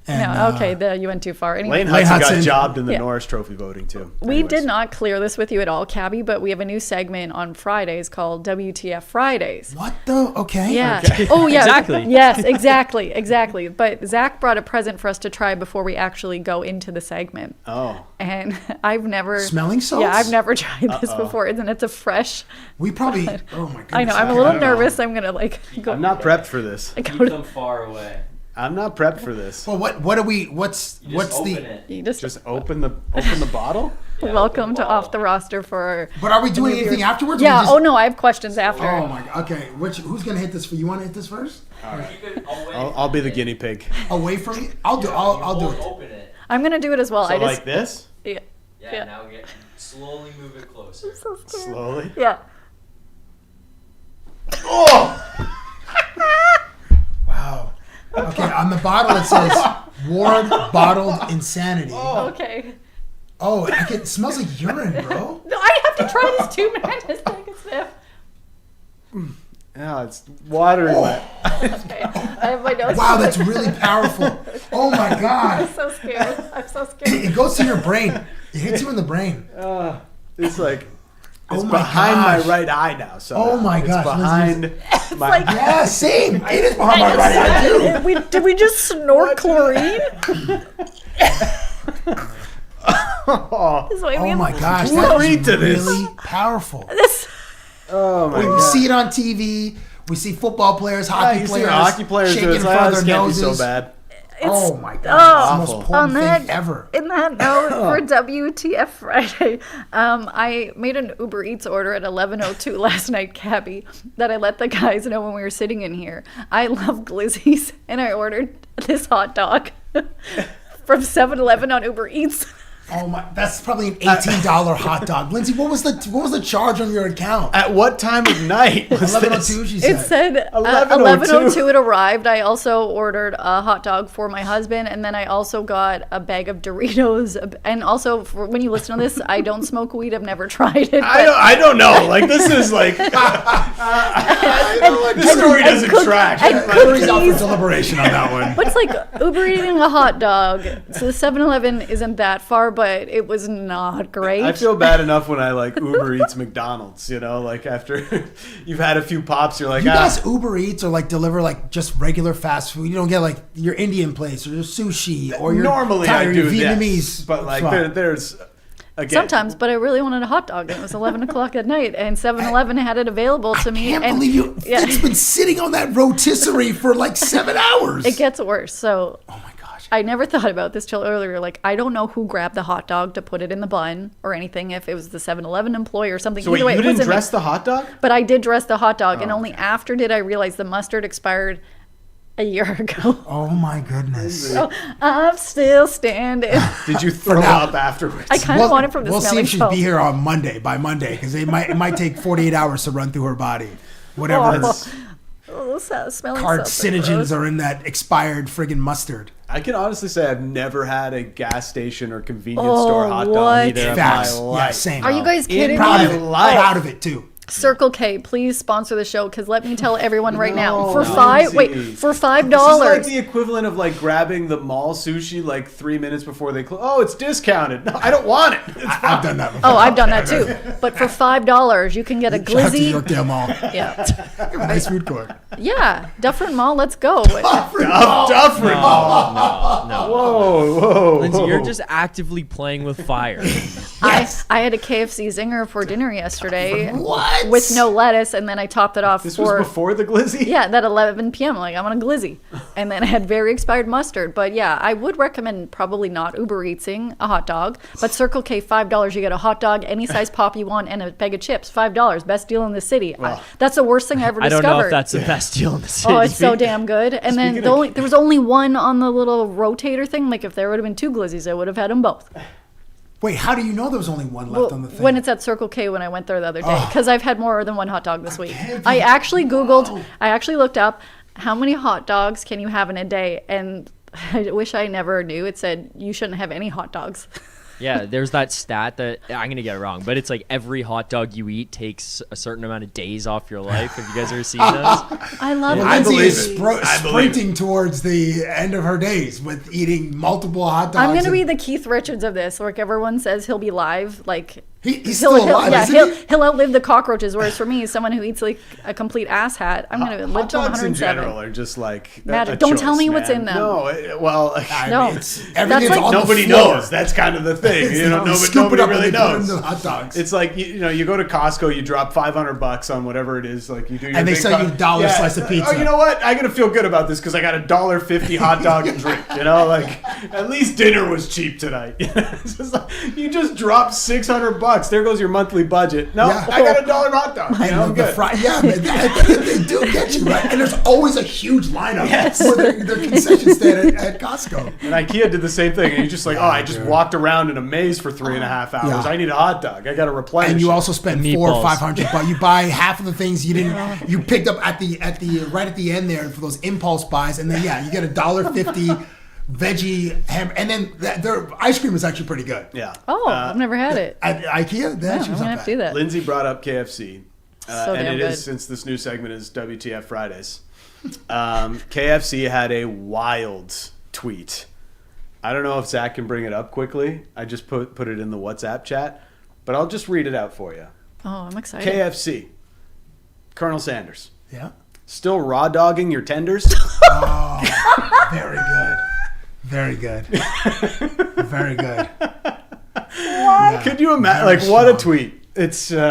And, No, okay, you went too far. Anyway, Lane Hudson got Hudson. jobbed in the Yeah. Norris Trophy voting too. we Anyways. did not clear this with you at all, Cabbie, but we have a new segment on Fridays called WTF Fridays. What the? Okay. Yeah. Oh, yeah. Exactly. Yes, exactly. But Zach brought a present for us to try before we actually go into the segment. Oh, And I've never Smelling salts? Yeah, I've never tried this before, and it's a fresh. We probably. Oh my goodness. I know. I'm a little nervous. I'm gonna go. I'm not prepped for this. go to- far away. I'm not prepped for this. Well, what do we? What's the? You just Open the bottle. welcome to Off the Roster for our. But are we doing anything afterwards? or Yeah. we just- Oh no, I have questions after. Oh my. Okay. Who's gonna hit this? You want to hit this first? I'll be the guinea pig. Away from you? I'll do it. Open it. I'm gonna do it as well. So I just. like this, Yeah. Yeah, Yeah. now slowly move it closer. So scared. slowly. Yeah. Wow. Okay. On the bottle it says Ward Bottled Insanity. Okay. Oh, it smells like urine, bro. No, I have to try this too, man. Just take a sniff. Yeah, it's watery wet. Okay. I have my notes. Wow, that's really powerful. Oh my I'm god. so scared. I'm so scared. It goes to your brain. It hits you in the brain. It's like Oh it's my behind gosh. my right eye now. So Oh my it's gosh, behind my. like- Yeah, same. It is behind my right eye too. Did we just snort chlorine? This way we Oh have- my gosh, Who that agreed is to this? really powerful. This. Oh my We god. see it on TV. We see football players, Yeah, hockey you see players, hockey players do shaking it. in So front of this their can't be noses. so bad. Oh my god, Oh. it's the most On potent thing that, ever. in that note, for WTF Friday, I made an Uber Eats order at 11:02 last night, Cabbie, that I let the guys know when we were sitting in here. I love glizzies, and I ordered this hot dog from 7-Eleven on Uber Eats. Oh my, that's probably an $18 hot dog. Lindsay, what was the charge on your account? At what time of night was 11:02, this? she It said. said 11:02. 11:02 it arrived. I also ordered a hot dog for my husband, and then I also got a bag of Doritos. And also, when you listen to this, I don't smoke weed. I've never tried it. but- I don't know. Like this is like the story doesn't track. and Jury's out for cookies. deliberation on that one. But it's like Uber eating a hot dog. So the 7-Eleven isn't that far, but it was not great. I feel bad enough when I like Uber Eats McDonald's, you know, like after you've had a few pops, you're like, You guys Uber Eats or like deliver like just regular fast food. You don't get like your Indian place or your sushi or your normally Thai I or do your Vietnamese. this, but like spot. there's again. Sometimes, but I really wanted a hot dog, and it was 11 o'clock at night, and 7-Eleven had it available to me. Can't and believe you. Yeah. It's been sitting on that rotisserie for like 7 hours. It gets worse. So oh my gosh. I never thought about this till earlier. Like, I don't know who grabbed the hot dog to put it in the bun or anything, if it was the 7-Eleven employee or something. So wait, Either way, you it didn't wasn't me. dress the hot dog? But I did dress the hot dog, and only after did I realize the mustard expired a year ago. Oh my goodness. So I'm still standing. Did you throw now. up afterwards? I kind of want it from the We'll see smelling if she'll salts. be here on Monday, because it might take 48 hours to run through her body. Whatever Oh, smelling carcinogens salts are in that expired friggin' mustard. I can honestly say I've never had a gas station or convenience Oh, store hot dog what? either in Facts. my Yeah, life. same. Are you guys kidding Proud me? of it. life. Proud of it too. Circle K, please sponsor the show, because let me tell everyone right now, for No, $5 Lindsay. for $5. This is like the equivalent of like grabbing the mall sushi like 3 minutes before they close. Oh, it's discounted. No, I don't want it. It's I've done that before. Oh, I've done that too. But for $5, you can get a Shout out to glizzy. Yorkdale Mall. Yeah, Nice food court. yeah, Dufferin Mall. Let's go. Dufferin. No. Whoa, whoa. Lindsay, you're just actively playing with fire. Yeah, Yes. I had a KFC zinger for dinner yesterday. What? With no lettuce, and then I topped it off This for was before the glizzy? yeah, that 11 p.m. Like, I want a glizzy. And then I had very expired mustard. But yeah, I would recommend probably not Uber Eatsing a hot dog. But Circle K, $5, you get a hot dog, any size pop you want, and a bag of chips. $5. Best deal in the city. That's the worst thing I ever I discovered. don't know if that's the best deal in the city. Oh, it's so damn good. And then there was only one on the little rotator thing. Like, if there would have been 2 glizzies, I would have had them both. Wait, how do you know there was only one left on the thing? When it's at Circle K when I went there the other day. Because I've had more than one hot dog this week. I actually looked up how many hot dogs can you have in a day. And I wish I never knew. It said you shouldn't have any hot dogs. Yeah, there's that stat that I'm going to get it wrong, but it's like every hot dog you eat takes a certain amount of days off your life. Have you guys ever seen those? I love it. Lindsay is believe sprinting towards the end of her days with eating multiple hot dogs. I'm going to be the Keith Richards of this. Like, everyone says he'll be live. Like, he's still alive, isn't he? He'll outlive the cockroaches. Whereas for me, someone who eats like a complete asshat, I'm going to live Hot till dogs in 107. general are just like Magic. a Don't choice, tell me what's man. in them. No, No. Everything's like- on the Nobody floor. knows. That's kind of the thing. You know, Scoop it nobody up and really they put it knows. into hot dogs. It's like you go to Costco, you drop $500 on whatever it is, like you do. Your And they big sell you a $1 slice of pizza. Oh, you know what? I gotta feel good about this because I got a $1.50 hot dog and drink. You know, like at least dinner was cheap tonight. It's just like, you just dropped $600. There goes your monthly budget. No, Yeah. I got a $1 hot dog. You know, I'm good. Yeah, man, they do get you, right? And there's always a huge lineup for their concession stand at Costco. And IKEA did the same thing. And you're just like, I just walked around in a maze for 3.5 hours. Yeah. I need a hot dog. I got to replenish. And you it. also spend $400 or $500, but you buy half of the things you didn't. You picked up at the right at the end there for those impulse buys, and then you get a $1.50 veggie ham, and then their ice cream is actually pretty good. Yeah. Oh, I've never had it. At IKEA, that I'm actually was going to not have to do bad. that. Lindsay brought up KFC. So and damn it good. is, since this new segment is WTF Fridays. KFC had a wild tweet. I don't know if Zach can bring it up quickly. I just put it in the WhatsApp chat, but I'll just read it out for you. Oh, I'm excited. KFC. Colonel Sanders. Yeah. Still raw dogging your tenders? Oh, very good. Very good. Very good. Could you imagine? Like, what a tweet. It's kind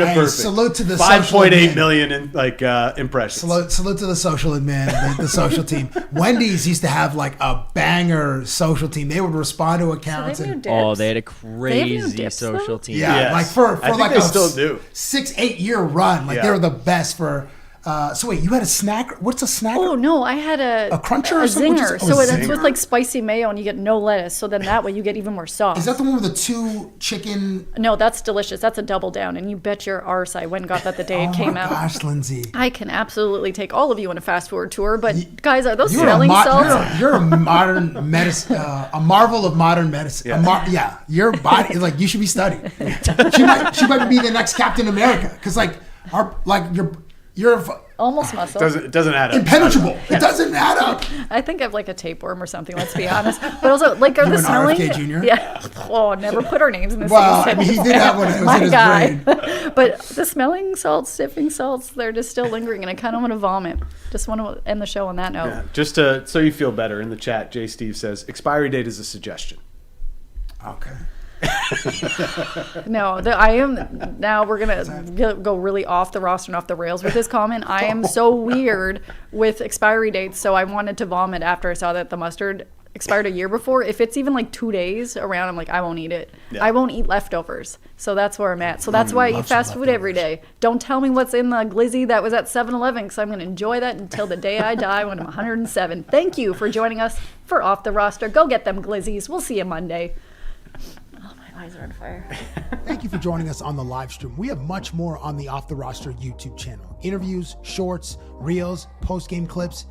of Hey, perfect. salute to the social 5.8 admin. million in impressions. Salute to the social admin, the social team. Wendy's used to have like a banger social team. They would respond to accounts So they and do Oh, dips. they had a They have new crazy dips, social though? team. yeah, Yes. like for I think like they a still do. 6-8 year run. Like Yeah. they were the best for. So wait, you had a snack? What's a snack? Oh no, I had a cruncher a or something? zinger. Oh, So a that's with zinger? like spicy mayo, and you get no lettuce. So then that way you get even more sauce. Is that the one with the 2 chicken? No, that's delicious. That's a double down, and you bet your arse I went and got that the day Oh it came my out. gosh, Lindsay. I can absolutely take all of you on a fast forward tour, but guys, are those You're smelling salts? You're a modern medicine, a marvel of modern medicine. Yeah. Your body is like you should be studied. She might be the next Captain America because you're Almost muscle. It doesn't add up. impenetrable. It doesn't add up. I think I've like a tapeworm or something. Let's be honest. But also, like, are You the an smelling? RFK Jr.? Yeah. Oh, never put our names in the Well, same I mean, he sentence. did have one. It was My in his guy. brain. But the smelling salts, sipping salts, they're just still lingering, and I kind of want to vomit. Just want to end the show on that note. Yeah. Just so you feel better, in the chat, Jay Steve says, expiry date is a suggestion. Okay. No, I am. Now we're gonna go really off the roster and off the rails with this comment. I am so weird with expiry dates, so I wanted to vomit after I saw that the mustard expired a year before. If it's even like 2 days around, I'm like, I won't eat it. Yeah. I won't eat leftovers. So that's where I'm at. So that's why I eat love some fast food every day. Don't tell me what's in the glizzy that was at 7-Eleven, because I'm gonna enjoy that until the day I die when I'm 107. Thank you for joining us for Off the Roster. Go get them glizzies. We'll see you Monday. Eyes are on fire. Thank you for joining us on the live stream. We have much more on the Off the Roster YouTube channel. Interviews, shorts, reels, post-game clips,